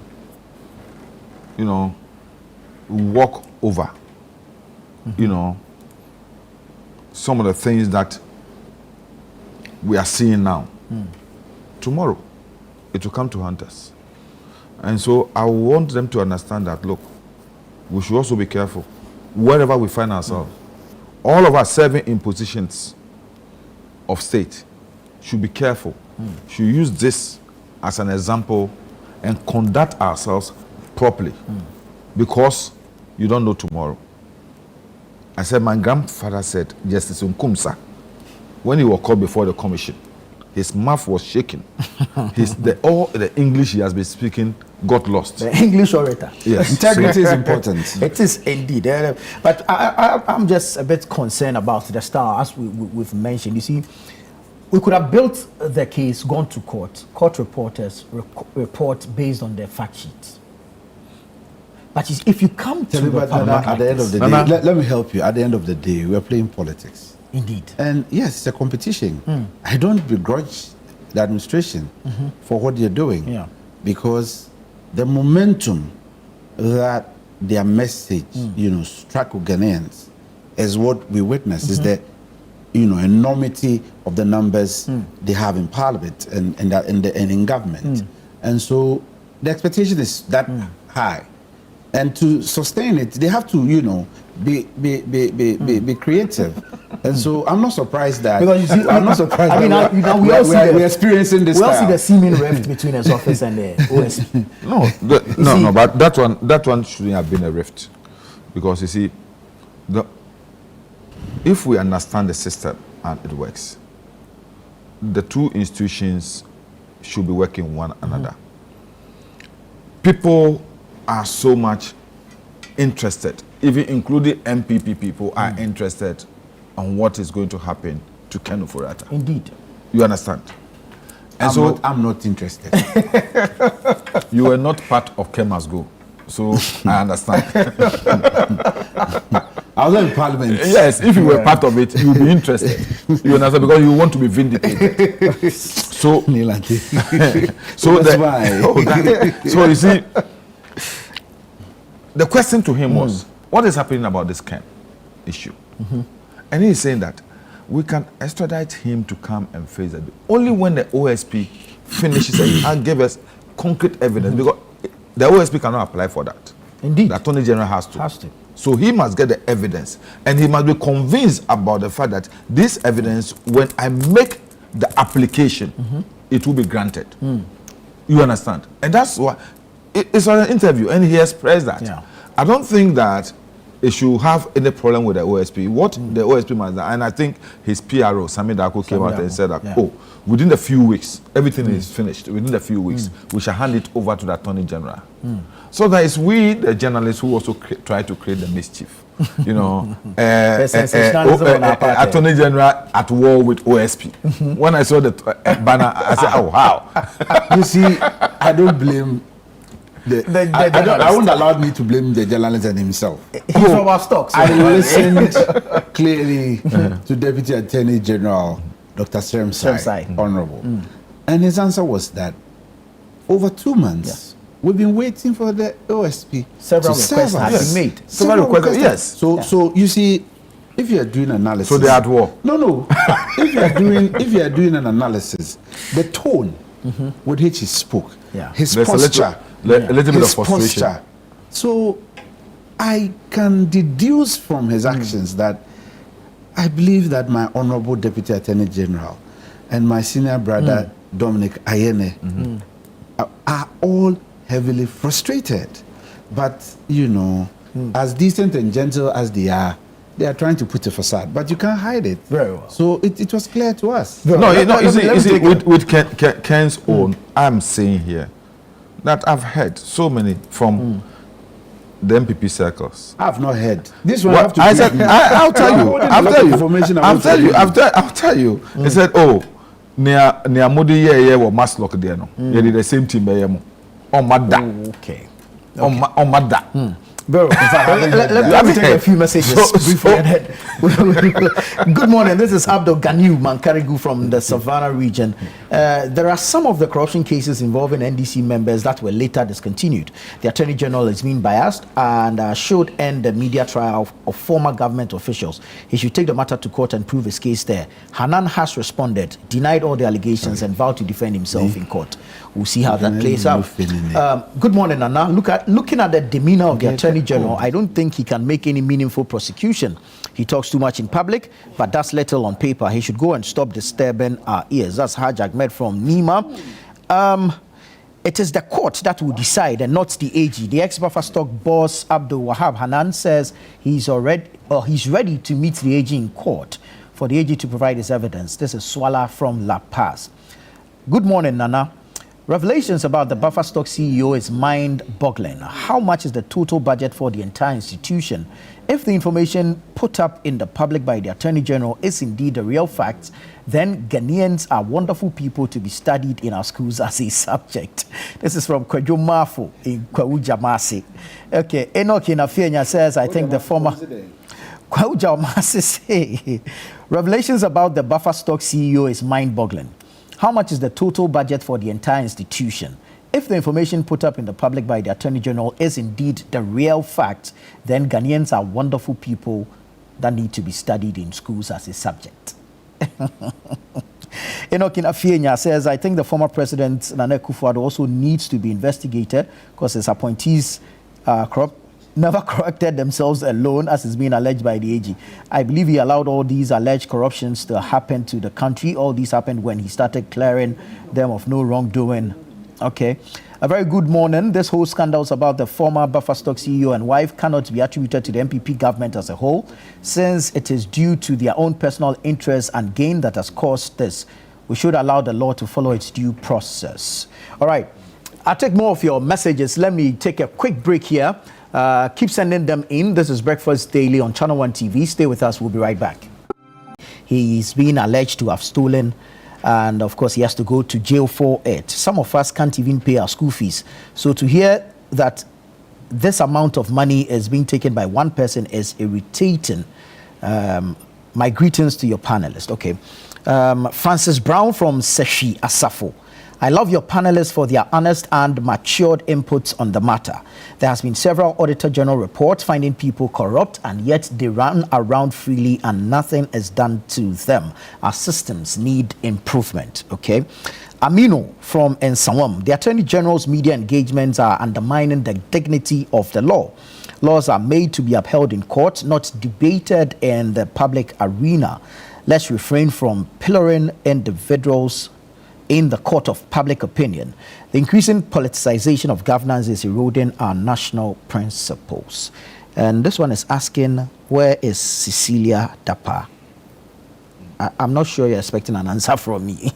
walk over, some of the things that we are seeing now, tomorrow, it will come to haunt us. And so I want them to understand that, look, we should also be careful wherever we find ourselves. All of us serving in positions of state should be careful should use this as an example and conduct ourselves properly, because you don't know tomorrow. I said, my grandfather said, Justice Nkumsa, when he was called before the commission, his mouth was shaking. All the English he has been speaking got lost. The English orator. Yes. Integrity is important. It is indeed. But I'm just a bit concerned about the Star, as we've mentioned. You see, we could have built the case, gone to court. Court reporters report based on their fact sheets. But if you come to the public at the end of the day, let me help you. At the end of the day, we are playing politics. Indeed. And yes, it's a competition. I don't begrudge the administration for what they're doing. Yeah. Because the momentum that their message, struck with Ghanaians is what we witness, is the, enormity of the numbers they have in parliament and in government. And so the expectation is that high. And to sustain it, they have to, be creative. And so I'm not surprised that. Because you see, I'm not surprised. I mean, we're experiencing this. We all see the seeming rift between his office and the OSP. No, but that one shouldn't have been a rift, because you see, if we understand the system and it works, the two institutions should be working one another. People are so much interested, even including MPP people are interested on what is going to happen to Ken Ofori-Atta. Indeed. You understand? And I'm not interested. You were not part of Ken Must Go, so I understand. I was in parliament. Yes, if you were part of it, you would be interested. You understand? Because you want to be vindicated. So, that's why. So you see, the question to him was, what is happening about this Ken issue? And he's saying that we can extradite him to come and face it only when the OSP finishes and give us concrete evidence, because the OSP cannot apply for that. Indeed. The Attorney General has to. Has to. So he must get the evidence, and he must be convinced about the fact that this evidence, when I make the application, it will be granted. You understand? And that's why it's on an interview, and he expressed that. Yeah. I don't think that it should have any problem with the OSP. What the OSP must do, and I think his PRO, Sami Dako, came out and said that, within a few weeks, everything is finished. Within a few weeks, we shall hand it over to the Attorney General. So that is we, the journalists, who also try to create the mischief. Attorney General at war with OSP. When I saw the banner, I said, oh, wow. You see, I don't blame I wouldn't allow me to blame the journalist and himself. He's from our stocks. I listened clearly to Deputy Attorney General Dr. Seremsai, Honorable. And his answer was that over 2 months, we've been waiting for the OSP. Several requests have been made. Several requests, yes. So you see, if you are doing analysis, so they are at war. No. if you are doing an analysis, the tone with which he spoke, his posture, a little bit of frustration. Posture. So I can deduce from his actions that I believe that my Honorable Deputy Attorney General and my senior brother Dominic Ayene are all heavily frustrated. But as decent and gentle as they are trying to put a facade, but you can't hide it. Very well. So it was clear to us. You see, with Ken's own, I'm saying here that I've heard so many from the MPP circles. I've not heard this one. I'll tell you. He said, "Oh, near Modi or Maslock there no. You did the same team by on Mada. Okay. On Mada." Bro, let me take a few messages before I head. Good morning. This is Abdul Ganiu Mankarigu from the Savannah region. There are some of the corruption cases involving NDC members that were later discontinued. The Attorney General is being biased and should end the media trial of former government officials. He should take the matter to court and prove his case there. Hanan has responded, denied all the allegations, and vowed to defend himself in court. We'll see how that plays out. Good morning, Nana. Looking at the demeanor of the Attorney Attorney General, I don't think he can make any meaningful prosecution. He talks too much in public, but does little on paper. He should go and stop disturbing our ears. That's Haj Ahmed from Nima. It is the court that will decide and not the AG. The ex-Buffer boss Abdul Wahab Hanan says he's ready to meet the AG in court for the AG to provide his evidence. This is Swala from La Paz. Good morning, Nana. Revelations about the Buffer Stock CEO is mind-boggling. How much is the total budget for the entire institution? If the information put up in the public by the Attorney General is indeed a real fact, then Ghanaians are wonderful people to be studied in our schools as a subject. This is from Kwadwo Mafo in Kwawuja Masi. Okay, Enoch Inafienya says, I think the former... Kwawuja Masi say, revelations about the Buffer Stock CEO is mind-boggling. How much is the total budget for the entire institution? If the information put up in the public by the Attorney General is indeed the real fact, then Ghanaians are wonderful people that need to be studied in schools as a subject. Enoch Inafienya says, I think the former president, Nana Akufo-Addo, also needs to be investigated because his appointees never corrected themselves alone, as is being alleged by the AG. I believe he allowed all these alleged corruptions to happen to the country. All these happened when he started clearing them of no wrongdoing. Okay. A very good morning. This whole scandals about the former Buffer Stock CEO and wife cannot be attributed to the MPP government as a whole, since it is due to their own personal interests and gain that has caused this. We should allow the law to follow its due process. All right. I'll take more of your messages. Let me take a quick break here. Keep sending them in. This is Breakfast Daily on ChannelOne TV. Stay with us. We'll be right back. He's been alleged to have stolen, and of course he has to go to jail for it. Some of us can't even pay our school fees. So to hear that this amount of money is being taken by one person is irritating. My greetings to your panelists. Okay. Francis Brown from Seshi Asafo. I love your panelists for their honest and matured inputs on the matter. There has been several Auditor General reports finding people corrupt, and yet they run around freely and nothing is done to them. Our systems need improvement. Okay. Amino from Ensawam. The Attorney General's media engagements are undermining the dignity of the law. Laws are made to be upheld in court, not debated in the public arena. Let's refrain from pillaring individuals in the court of public opinion. The increasing politicization of governance is eroding our national principles. And this one is asking, where is Cecilia Dapa? I'm not sure you're expecting an answer from me.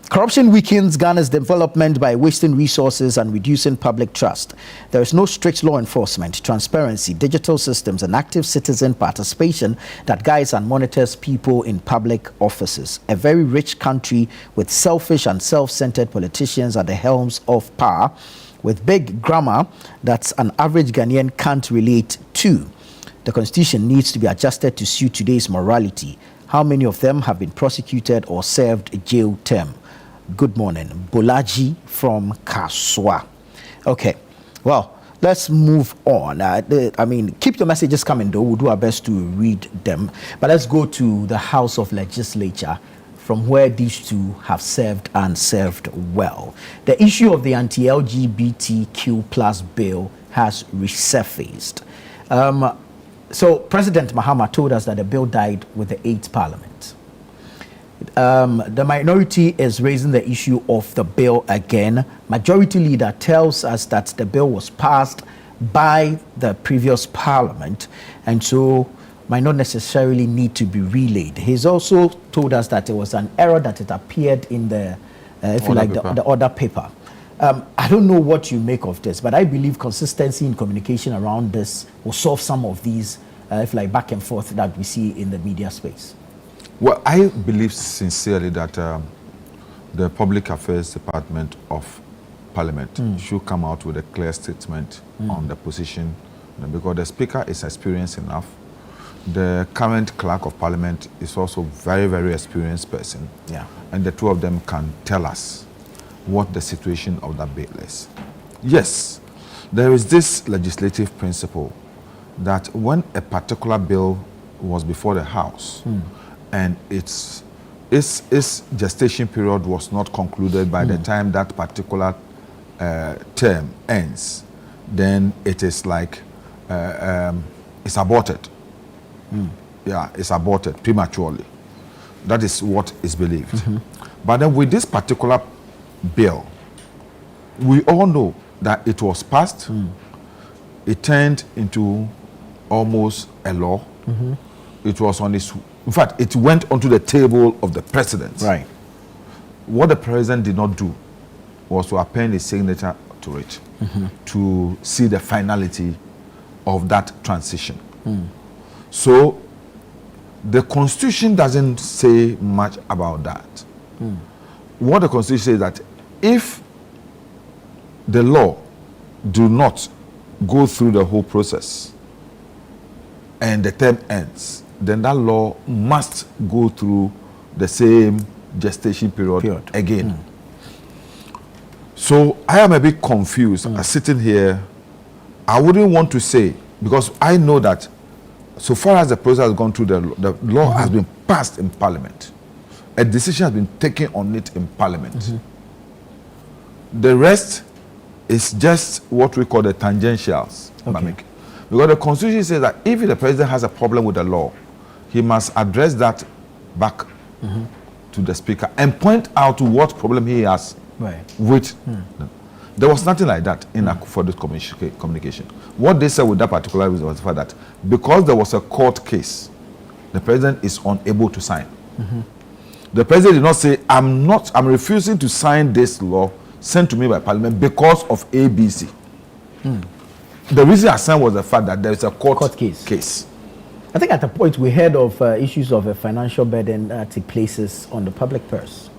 Corruption weakens Ghana's development by wasting resources and reducing public trust. There is no strict law enforcement, transparency, digital systems, and active citizen participation that guides and monitors people in public offices. A very rich country with selfish and self-centered politicians at the helms of power, with big grammar that an average Ghanaian can't relate to. The constitution needs to be adjusted to suit today's morality. How many of them have been prosecuted or served a jail term? Good morning. Bolaji from Kaswa. Okay, well, let's move on. Keep your messages coming though. We'll do our best to read them. But let's go to the House of Legislature, from where these two have served and served well. The issue of the anti-LGBTQ plus bill has resurfaced. So President Mahama told us that the bill died with the 8th Parliament. The minority is raising the issue of the bill again. Majority leader tells us that the bill was passed by the previous Parliament and so might not necessarily need to be relayed. He's also told us that it was an error that it appeared in the, the order paper. I don't know what you make of this, but I believe consistency in communication around this will solve some of these, back and forth that we see in the media space. Well, I believe sincerely that the Public Affairs Department of Parliament should come out with a clear statement on the position, because the Speaker is experienced enough. The current Clerk of Parliament is also very, very experienced person. Yeah. And the two of them can tell us what the situation of that bill is. Yes, there is this legislative principle that when a particular bill was before the House, and its gestation period was not concluded by the time that particular term ends, then it is like it's aborted. Yeah, it's aborted prematurely. That is what is believed. But then with this particular bill, we all know that it was passed. It turned into almost a law. It was on its, in fact, it went onto the table of the president. Right. What the president did not do was to append his signature to it to see the finality of that transition. So the Constitution doesn't say much about that. What the Constitution says is that if the law do not go through the whole process and the term ends, then that law must go through the same gestation period. Again. So I am a bit confused. Sitting here, I wouldn't want to say, because I know that so far as the process has gone through, the law has been passed in Parliament. A decision has been taken on it in Parliament. The rest is just what we call the tangentials. Because the Constitution says that if the president has a problem with the law, he must address that back to the speaker and point out what problem he has with. There was nothing like that in for this communication. What they said with that particular reason was the fact that because there was a court case, the president is unable to sign. The president did not say, I'm refusing to sign this law sent to me by Parliament because of ABC. The reason I signed was the fact that there is a court case. I think at a point we heard of issues of a financial burden that it places on the public purse.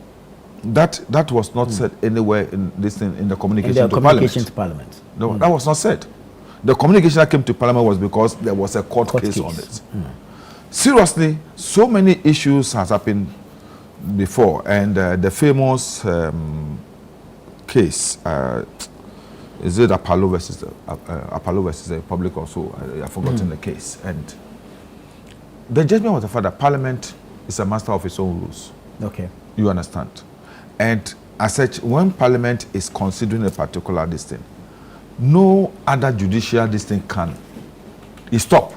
That was not said anywhere in this thing, in the communication, to Parliament. No, that was not said. The communication that came to Parliament was because there was a court case on it. Seriously, so many issues has happened before, and the famous case, is it Apollo versus the Republic or so? I've forgotten the case. And the judgment was the fact that Parliament is a master of its own rules. Okay. You understand? And as such, when Parliament is considering a particular thing, no other judicial thing can stop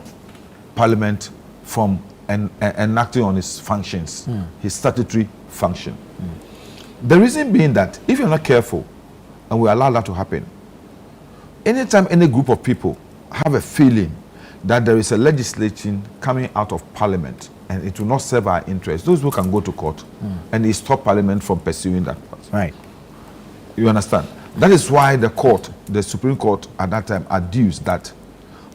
Parliament from enacting on its functions, his statutory function. The reason being that if you're not careful and we allow that to happen, anytime any group of people have a feeling that there is a legislation coming out of Parliament and it will not serve our interests, those who can go to court and it stop Parliament from pursuing that part. Right. You understand? That is why the court, the Supreme Court at that time, adduced that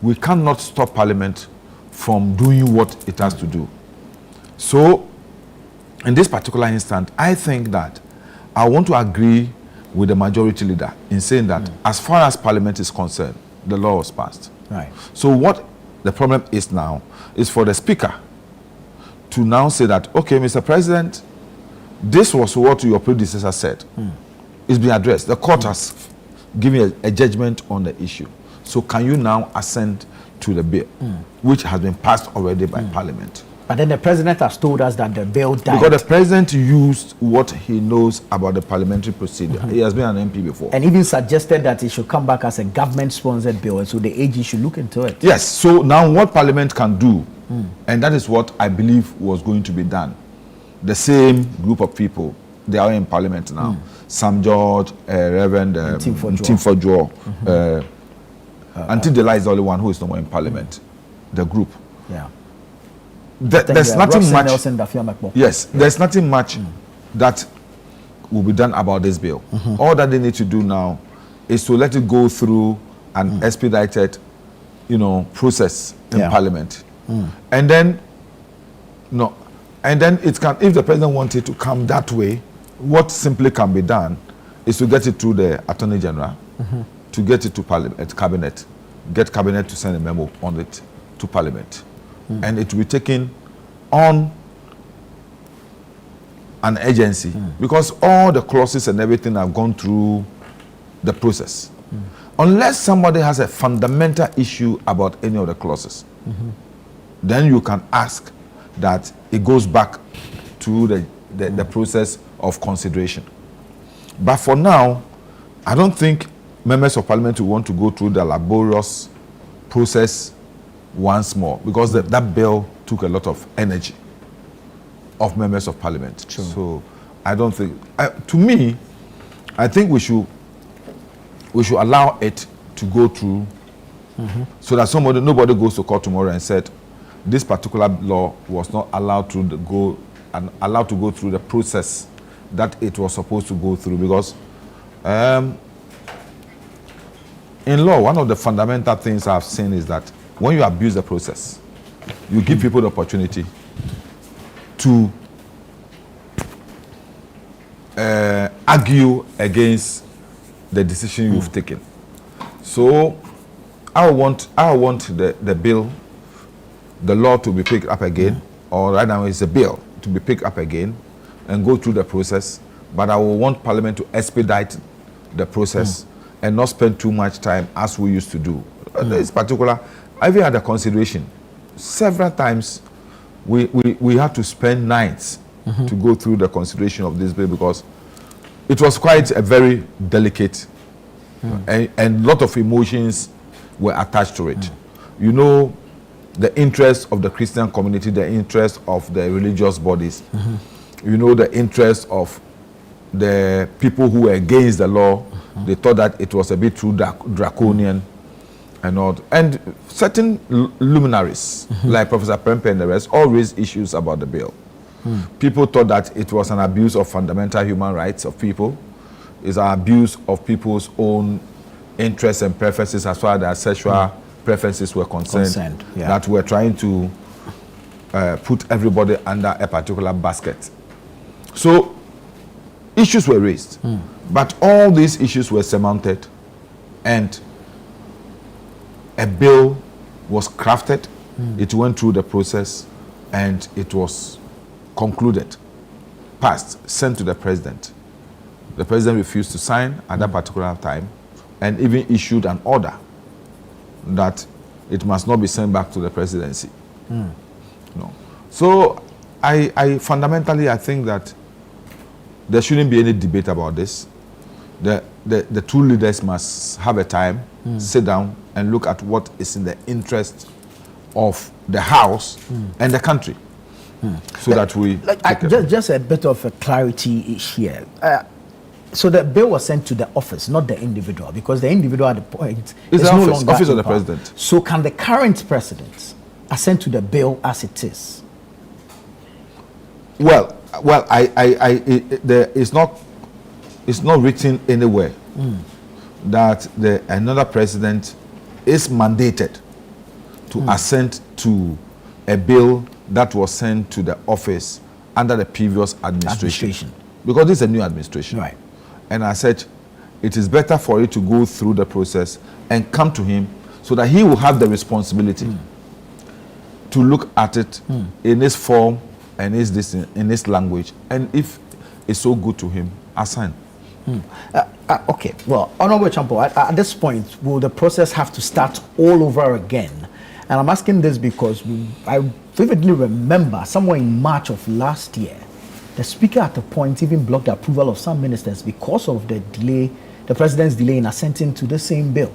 we cannot stop Parliament from doing what it has to do. So, in this particular instance, I think that I want to agree with the majority leader in saying that as far as Parliament is concerned, the law was passed. Right. So what the problem is now is for the Speaker to now say that, okay, Mr. President, this was what your predecessor said. It's been addressed. The court has given a judgment on the issue. So can you now assent to the bill, which has been passed already by Parliament? But then the president has told us that the bill died. Because the president used what he knows about the parliamentary procedure. He has been an MP before. And even suggested that it should come back as a government-sponsored bill, and so the AG should look into it. Yes, so now what Parliament can do, and that is what I believe was going to be done. The same group of people, they are in Parliament now. Sam George, Reverend Tim Fodjo, until Dela is the only one who is no more in Parliament. The group. Yeah. There's nothing much. Yes, there's nothing much that will be done about this bill. All that they need to do now is to let it go through an expedited, process in Parliament, and then, it can. If the president wanted to come that way, what simply can be done is to get it through the Attorney General, to get it to Parliament, Cabinet, get Cabinet to send a memo on it to Parliament. And it will be taken on an agency because all the clauses and everything have gone through the process. Unless somebody has a fundamental issue about any of the clauses, then you can ask that it goes back to the process of consideration. But for now, I don't think members of parliament will want to go through the laborious process once more, because that bill took a lot of energy of members of parliament. True. So I don't think, to me, I think we should allow it to go through, so that nobody goes to court tomorrow and said this particular law was not allowed to go through the process that it was supposed to go through. Because in law, one of the fundamental things I've seen is that when you abuse the process, you give people the opportunity to argue against the decision you've taken. So I want the bill, the law, to be picked up again, or right now it's a bill to be picked up again and go through the process. But I will want Parliament to expedite the process and not spend too much time as we used to do. This particular, I even had a consideration. Several times we had to spend nights to go through the consideration of this bill, because it was quite a very delicate and a lot of emotions were attached to it. You know, the interest of the Christian community, the interest of the religious bodies, you know, the interest of the people who were against the law. They thought that it was a bit too draconian and all. And certain luminaries, like Professor Prempe and the rest, all raised issues about the bill. People thought that it was an abuse of fundamental human rights of people. It's an abuse of people's own interests and preferences as far as their sexual preferences were concerned. That we're trying to put everybody under a particular basket. So issues were raised, but all these issues were surmounted, and a bill was crafted. It went through the process, and it was concluded, passed, sent to the president. The president refused to sign at that particular time, and even issued an order that it must not be sent back to the presidency. No. So I fundamentally, I think that there shouldn't be any debate about this. The two leaders must have a time, sit down and look at what is in the interest of the House and the country. So that we just a bit of a clarity here. So the bill was sent to the office, not the individual, because the individual at the point is no office, longer office of the power. president. So can the current president assent to the bill as it is? Well, it's not written anywhere that another president is mandated to assent to a bill that was sent to the office under the previous administration. Because this is a new administration. Right. And I said, it is better for it to go through the process and come to him, so that he will have the responsibility to look at it in this form and in this language, and if it's so good to him, assign. Okay, well, Honorable Champo, at this point, will the process have to start all over again? And I'm asking this because I vividly remember somewhere in March of last year, the speaker at the point even blocked the approval of some ministers because of the delay, the president's delay in assenting to the same bill.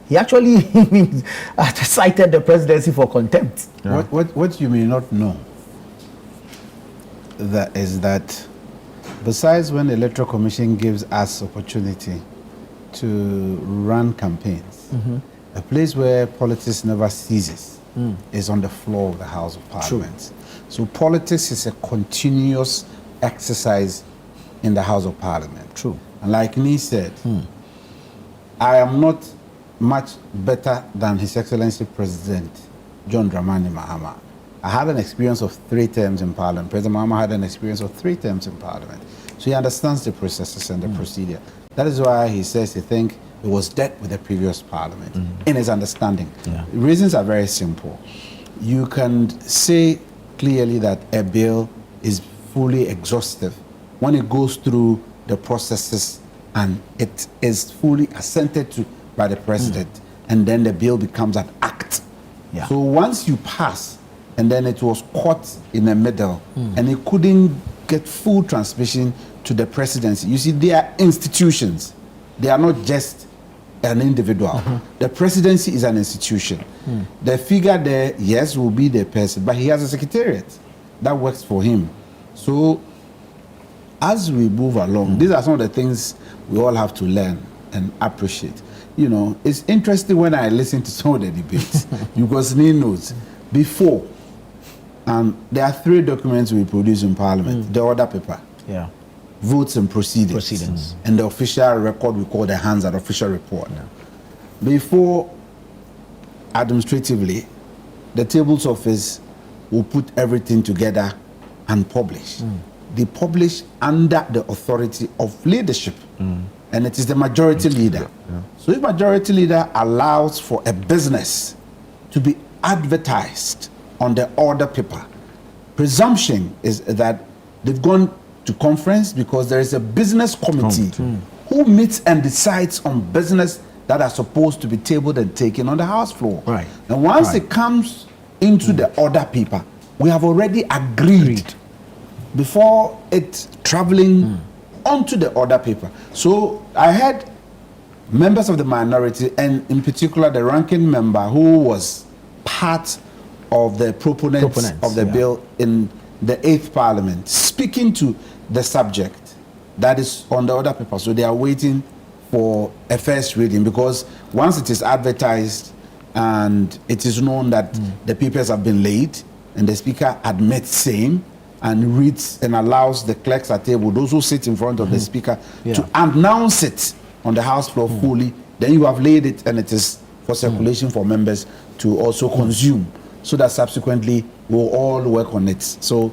He actually cited the presidency for contempt. Yeah. What you may not know is that besides when the Electoral Commission gives us opportunity to run campaigns, a place where politics never ceases is on the floor of the House of Parliament. True. So politics is a continuous exercise in the House of Parliament. True. And like Nee said, I am not much better than His Excellency President John Dramani Mahama. I had an experience of 3 terms in Parliament. President Mahama had an experience of 3 terms in Parliament. So he understands the processes and the procedure. That is why he says he thinks it was dead with the previous Parliament, in his understanding. The reasons are very simple. You can say clearly that a bill is fully exhaustive when it goes through the processes and it is fully assented to by the president, and then the bill becomes an act. So once you pass, and then it was caught in the middle, and it couldn't get full transmission to the presidency. You see, they are institutions. They are not just an individual. The presidency is an institution. The figure there, yes, will be the person, but he has a secretariat that works for him. So as we move along, these are some of the things we all have to learn and appreciate. You know, it's interesting when I listen to some of the debates because Neil knows before, there are 3 documents we produce in Parliament: the order paper, votes and proceedings, and the official record we call the Hansard official report. Before, administratively, the tables office will put everything together and publish. They publish under the authority of leadership, and it is the majority leader. So if majority leader allows for a business to be advertised on the order paper, presumption is that they've gone to conference because there is a business committee who meets and decides on business that are supposed to be tabled and taken on the House floor. Right. And once it comes into the order paper, we have already agreed before it traveling onto the order paper. So I had members of the minority, and in particular the ranking member who was part of the proponents of the bill in the 8th Parliament, speaking to the subject that is on the order paper. So they are waiting for a first reading, because once it is advertised and it is known that the papers have been laid and the Speaker admits same and reads and allows the clerks at table, those who sit in front of the Speaker, to announce it on the House floor fully, then you have laid it and it is for circulation for members to also consume, so that subsequently we'll all work on it. So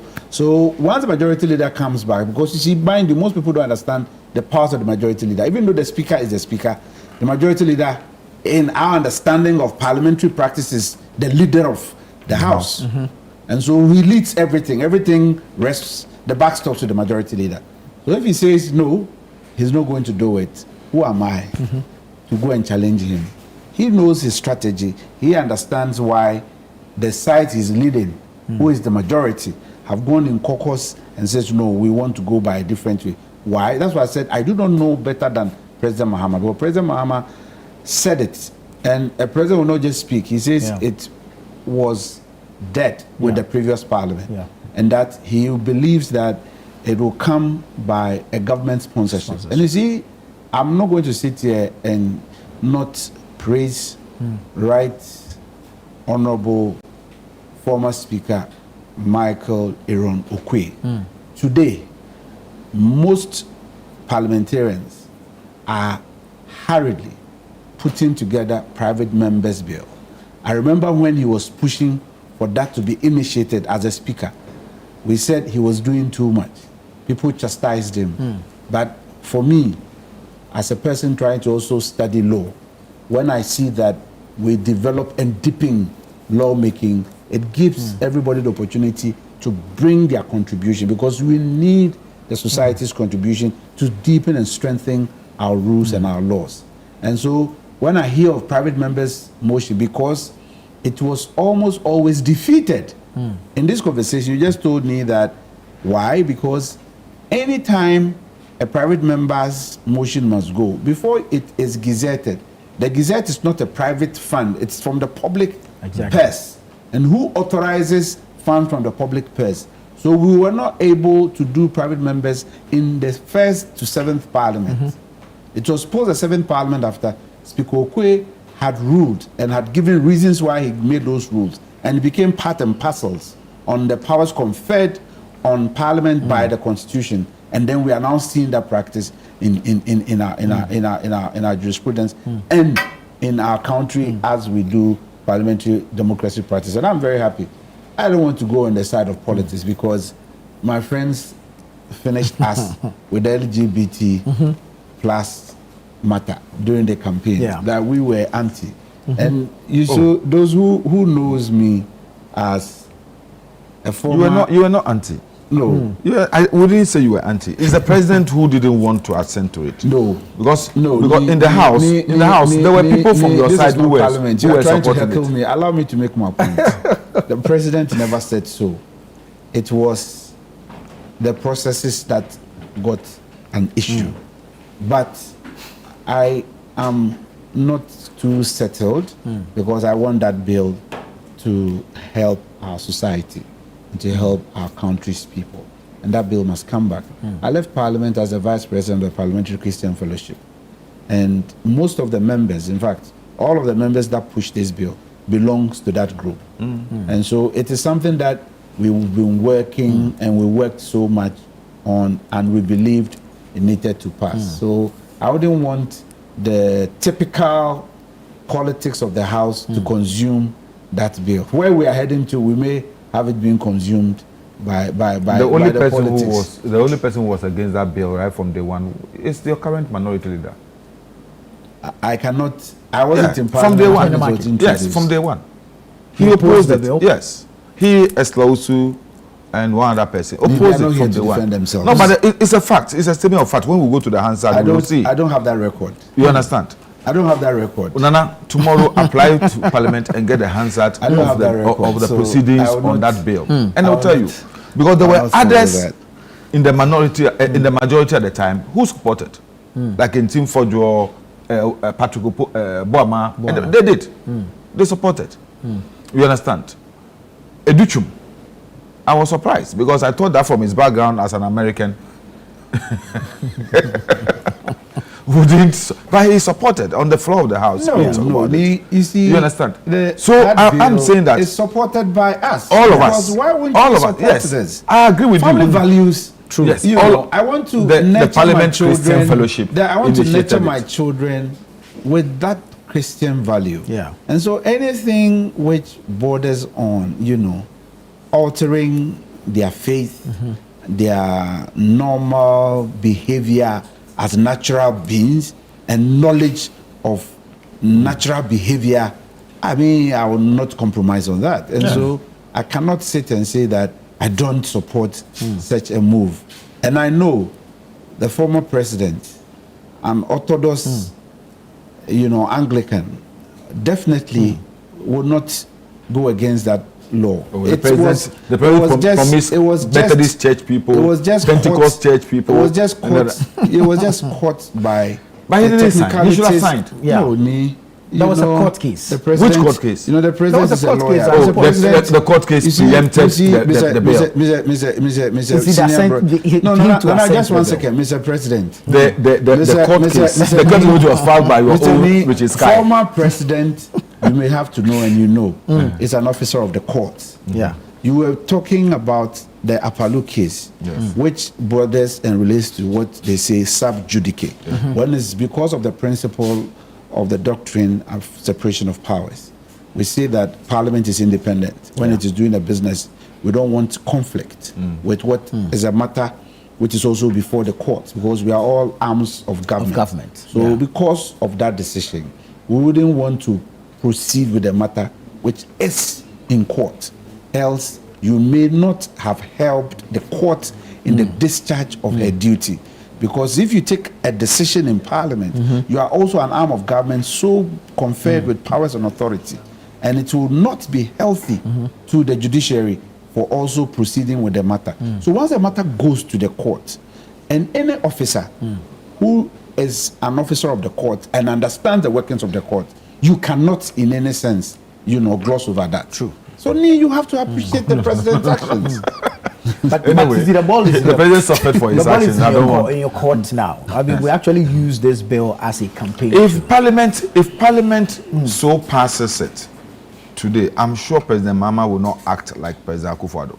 once the majority leader comes back, because you see, mind you, most people don't understand the powers of the majority leader. Even though the Speaker is the Speaker, the majority leader, in our understanding of parliamentary practice, is the leader of the House. And so he leads everything. Everything rests, the back stops to the majority leader. So if he says no, he's not going to do it, who am I to go and challenge him? He knows his strategy. He understands why the side he's leading, who is the majority, have gone in caucus and says, no, we want to go by a different way. Why? That's why I said I do not know better than President Mahama. But President Mahama said it, and a president will not just speak. He says it was dead with the previous parliament, and that he believes that it will come by a government sponsorship. And you see, I'm not going to sit here and not praise Right Honorable former Speaker Michael Aaron Okwe. Today, most parliamentarians are hurriedly putting together private members' bill. I remember when he was pushing for that to be initiated as a speaker, we said he was doing too much. People chastised him. But for me, as a person trying to also study law, when I see that we develop and deepen lawmaking, it gives everybody the opportunity to bring their contribution, because we need the society's contribution to deepen and strengthen our rules and our laws. And so when I hear of private members' motion, because it was almost always defeated. In this conversation, you just told me that, why? Because anytime a private member's motion must go, before it is gazetted, the gazette is not a private fund, it's from the public purse. And who authorizes funds from the public purse? So we were not able to do private members in the 1st to 7th Parliament. It was post the 7th Parliament after Speaker Okwe had ruled and had given reasons why he made those rules, and it became part and parcels on the powers conferred on Parliament by the Constitution. And then we are now seeing that practice in our jurisprudence and in our country as we do parliamentary democracy practice. And I'm very happy. I don't want to go on the side of politics, because my friends finished us with the LGBT plus matter during the campaign, that we were anti. And you so those who knows me as a former... You were not anti. No. I wouldn't say you were anti. It's the president who didn't want to assent to it. No. Because in the house, there were people from your side who were trying to heckle me. Allow me to make my point. The president never said so. It was the processes that got an issue. But I am not too settled because I want that bill to help our society and to help our country's people. And that bill must come back. I left Parliament as the Vice President of the Parliamentary Christian Fellowship. And most of the members, in fact, all of the members that push this bill belongs to that group. And so it is something that we've been working and we worked so much on, and we believed it needed to pass. So I wouldn't want the typical politics of the House to consume that bill. Where we are heading to, we may have it being consumed by the only the person politics. the only person who was against that bill right from day one is your current minority leader. I cannot. I wasn't in from Parliament day when it one. was introduced. Yes, from day one. He opposed the bill? Yes, he, Eslausu, and one other person They are opposed not it here from to day one. defend themselves. No, but it's a fact. It's a statement of fact. When we go to the Hansard, we will see. I don't have that record. You understand? I don't have that record. Nana, tomorrow apply to Parliament and get the Hansard I don't have that record, of the so proceedings I will on not- that bill. And I'll will tell you, not- because there I will were not follow others that. in the minority, in the majority at the time, who supported, like in Team Fojo, Patrick Boama, and they did. They supported. You understand? Educhum, I was surprised because I thought that from his background as an American, wouldn't, but he supported on the floor of the House. No, you see, You understand? The, So that I'm bill saying that is supported by us. all of Because us, Why wouldn't all you of us, support yes, this? I agree with Family you. values. True. Yes, You all- know, I want to the nurture Parliament my children. Christian Fellowship I want to initiated nurture my it. children with that Christian value. Yeah. And so anything which borders on, altering their faith, their normal behavior as natural beings, and knowledge of natural behavior, I mean, I will not compromise on that. And so I cannot sit and say that I don't support such a move. And I know the former president, an Orthodox, Anglican, definitely would not go against that law. The president promised Methodist church people, it was just Pentecost church people. It was just caught. It was just caught by. But he the didn't sign. He should have technicalities. signed. Yeah. No, That was a court case. The president, Which court case? The president was a is a court lawyer. case. Oh, The president- the court case preempted the bill. No, just one second, Mr. President. The court case, the court which was filed by your own, which is Sky. Former president, you may have to know, and is an officer of the court. Yeah. You were talking about the Apalu case, which borders and relates to what they say sub judice. One is because of the principle of the doctrine of separation of powers. We say that Parliament is independent. When it is doing a business, we don't want conflict with what is a matter which is also before the court, because we are all arms of government. So because of that decision, we wouldn't want to proceed with the matter which is in court. Else, you may not have helped the court in the discharge of her duty. Because if you take a decision in Parliament, you are also an arm of government so conferred with powers and authority. And it will not be healthy to the judiciary for also proceeding with the matter. So once the matter goes to the court, and any officer who is an officer of the court and understands the workings of the court, you cannot in any sense, gloss over that. True. So you have to appreciate the president's actions. But Anyway, see, the ball is the president suffered for his the ball is actions. I don't want. in your court now. I mean, we actually use this bill as a campaign. If Parliament so passes it today, I'm sure President Mahama will not act like President Akufo-Addo.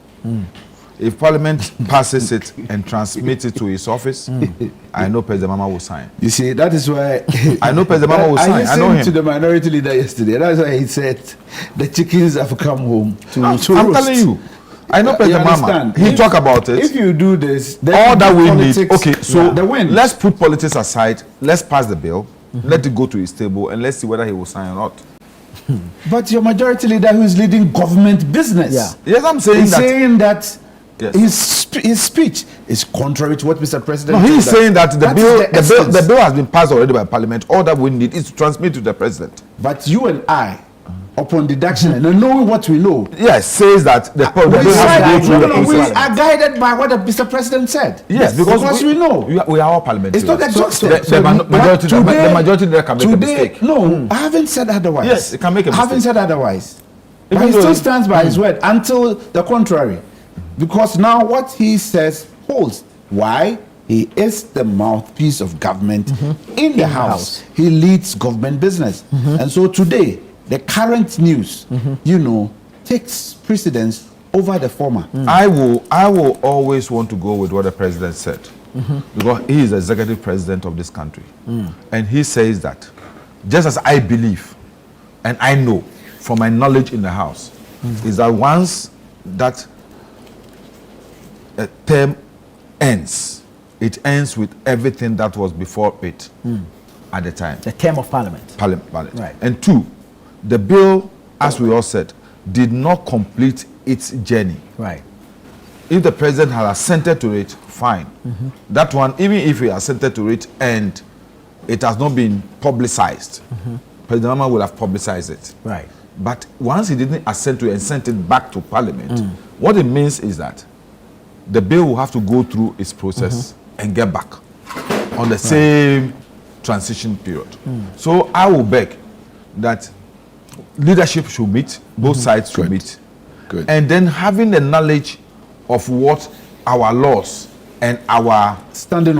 If Parliament passes it and transmits it to his office, I know President Mahama will sign. You see, that is why I know President Mahama will sign. I know listened to him. the minority leader yesterday. That's why he said the chickens have come home to I'm roast. telling you. I know You President Mahama. understand? He If- talk about it. If you do this, then All that we need. politics- Okay, so the win. let's put politics aside. Let's pass the bill. Let it go to his table, and let's see whether he will sign or not. But your majority leader who is leading government business, Yeah. Yes, I'm saying he's that. saying that Yes. his speech is contrary to what Mr. President. No, he's said. saying that That is the essence. the bill has been passed already by Parliament. All that we need is to transmit to the president. But you and I upon deduction and knowing what we know. Yes, says that the bill has to go through We the are guided by what the Mr. President said. Yes, because we know. We are all parliamentarians. It's not exhaustive. The majority there can make a mistake. No, I haven't said otherwise. Yes, it can make a mistake. I haven't said otherwise. Even But he though still stands by his word until the contrary. Because now what he says holds. Why? He is the mouthpiece of government in the House. He leads government business. And so today, the current news, takes precedence over the former. I will always want to go with what the president said. Because he is the executive president of this country. And he says that, just as I believe, and I know from my knowledge in the House, is that once that term ends, it ends with everything that was before it at the time. The term of Parliament. Parliament. Right. And two, the bill, as we all said, did not complete its journey. Right. If the president had assented to it, fine. That one, even if he assented to it and it has not been publicized, President Mama will have publicized it. Right. But once he didn't assent to it and sent it back to Parliament, what it means is that the bill will have to go through its process and get back on the same transition period. So I will beg that leadership should meet, both sides should meet. Good. And then having the knowledge of what our laws and our Standing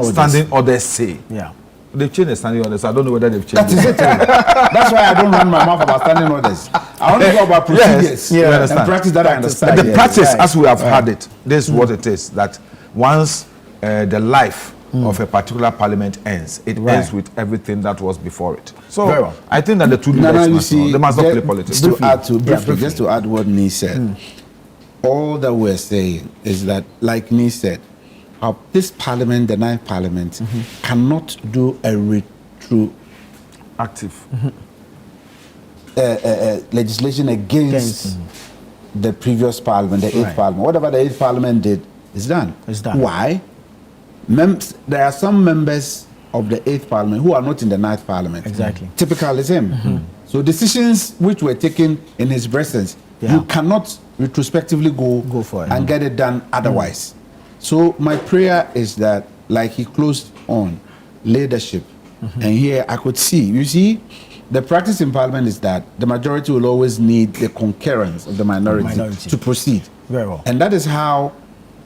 orders say. Yeah. They've changed the standing orders. I don't know whether they've changed That is it. That's why I don't run my mouth about standing orders. I want to go about procedures and practice that I understand. The practice, as we have had it, this is what it is, that once the life of a particular parliament ends, it ends with everything that was before it. So I think that the two leaders they must not play politics. Just to add what Nee said, all that we're saying is that, like Nee said, this parliament, the ninth parliament, cannot do a active legislation against the previous parliament, the eighth parliament. Whatever the eighth parliament did is done. It's done. Why? There are some members of the eighth parliament who are not in the ninth parliament. Exactly. Typical is him. So decisions which were taken in his presence, you cannot retrospectively go for it and get it done otherwise. So my prayer is that, like he closed on leadership, and here I could see, you see, the practice in Parliament is that the majority will always need the concurrence of the minority to proceed. Very well. And that is how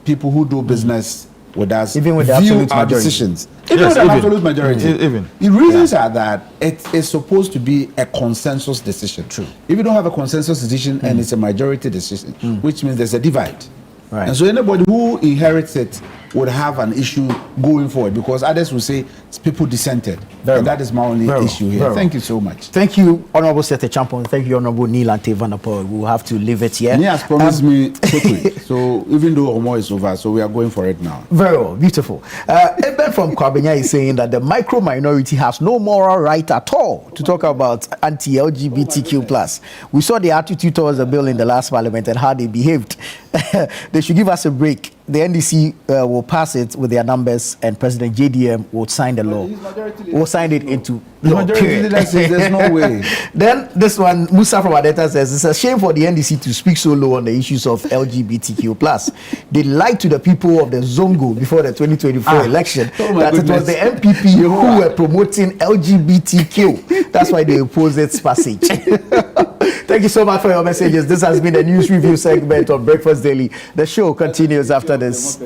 people who do business with us even with the view absolute our majority. Decisions. Even with an absolute majority. The reasons are that it is supposed to be a consensus decision. True. If you don't have a consensus decision and it's a majority decision, which means there's a divide. Right. And so anybody who inherits it would have an issue going forward, because others will say people dissented. And that is my only issue here. Thank you so much. Thank you, Honorable Sete Champon. Thank you, Honorable Neil Ante Vanderpoel. We'll have to leave it here. He has promised me quickly. So even though Omo is over, so we are going for it now. Very well, beautiful. Eben from Kwabenya is saying that the micro minority has no moral right at all to talk about anti-LGBTQ+. We saw the attitude towards the bill in the last parliament and how they behaved. They should give us a break. The NDC will pass it with their numbers, and President JDM will sign the law. Will sign it into law. There's no way. Then this one, Musa from Adeta says, it's a shame for the NDC to speak so low on the issues of LGBTQ+. They lied to the people of the Zongo before the 2024 election that it was the MPP who were promoting LGBTQ. That's why they opposed its passage. Thank you so much for your messages. This has been a news review segment of Breakfast Daily. The show continues after this.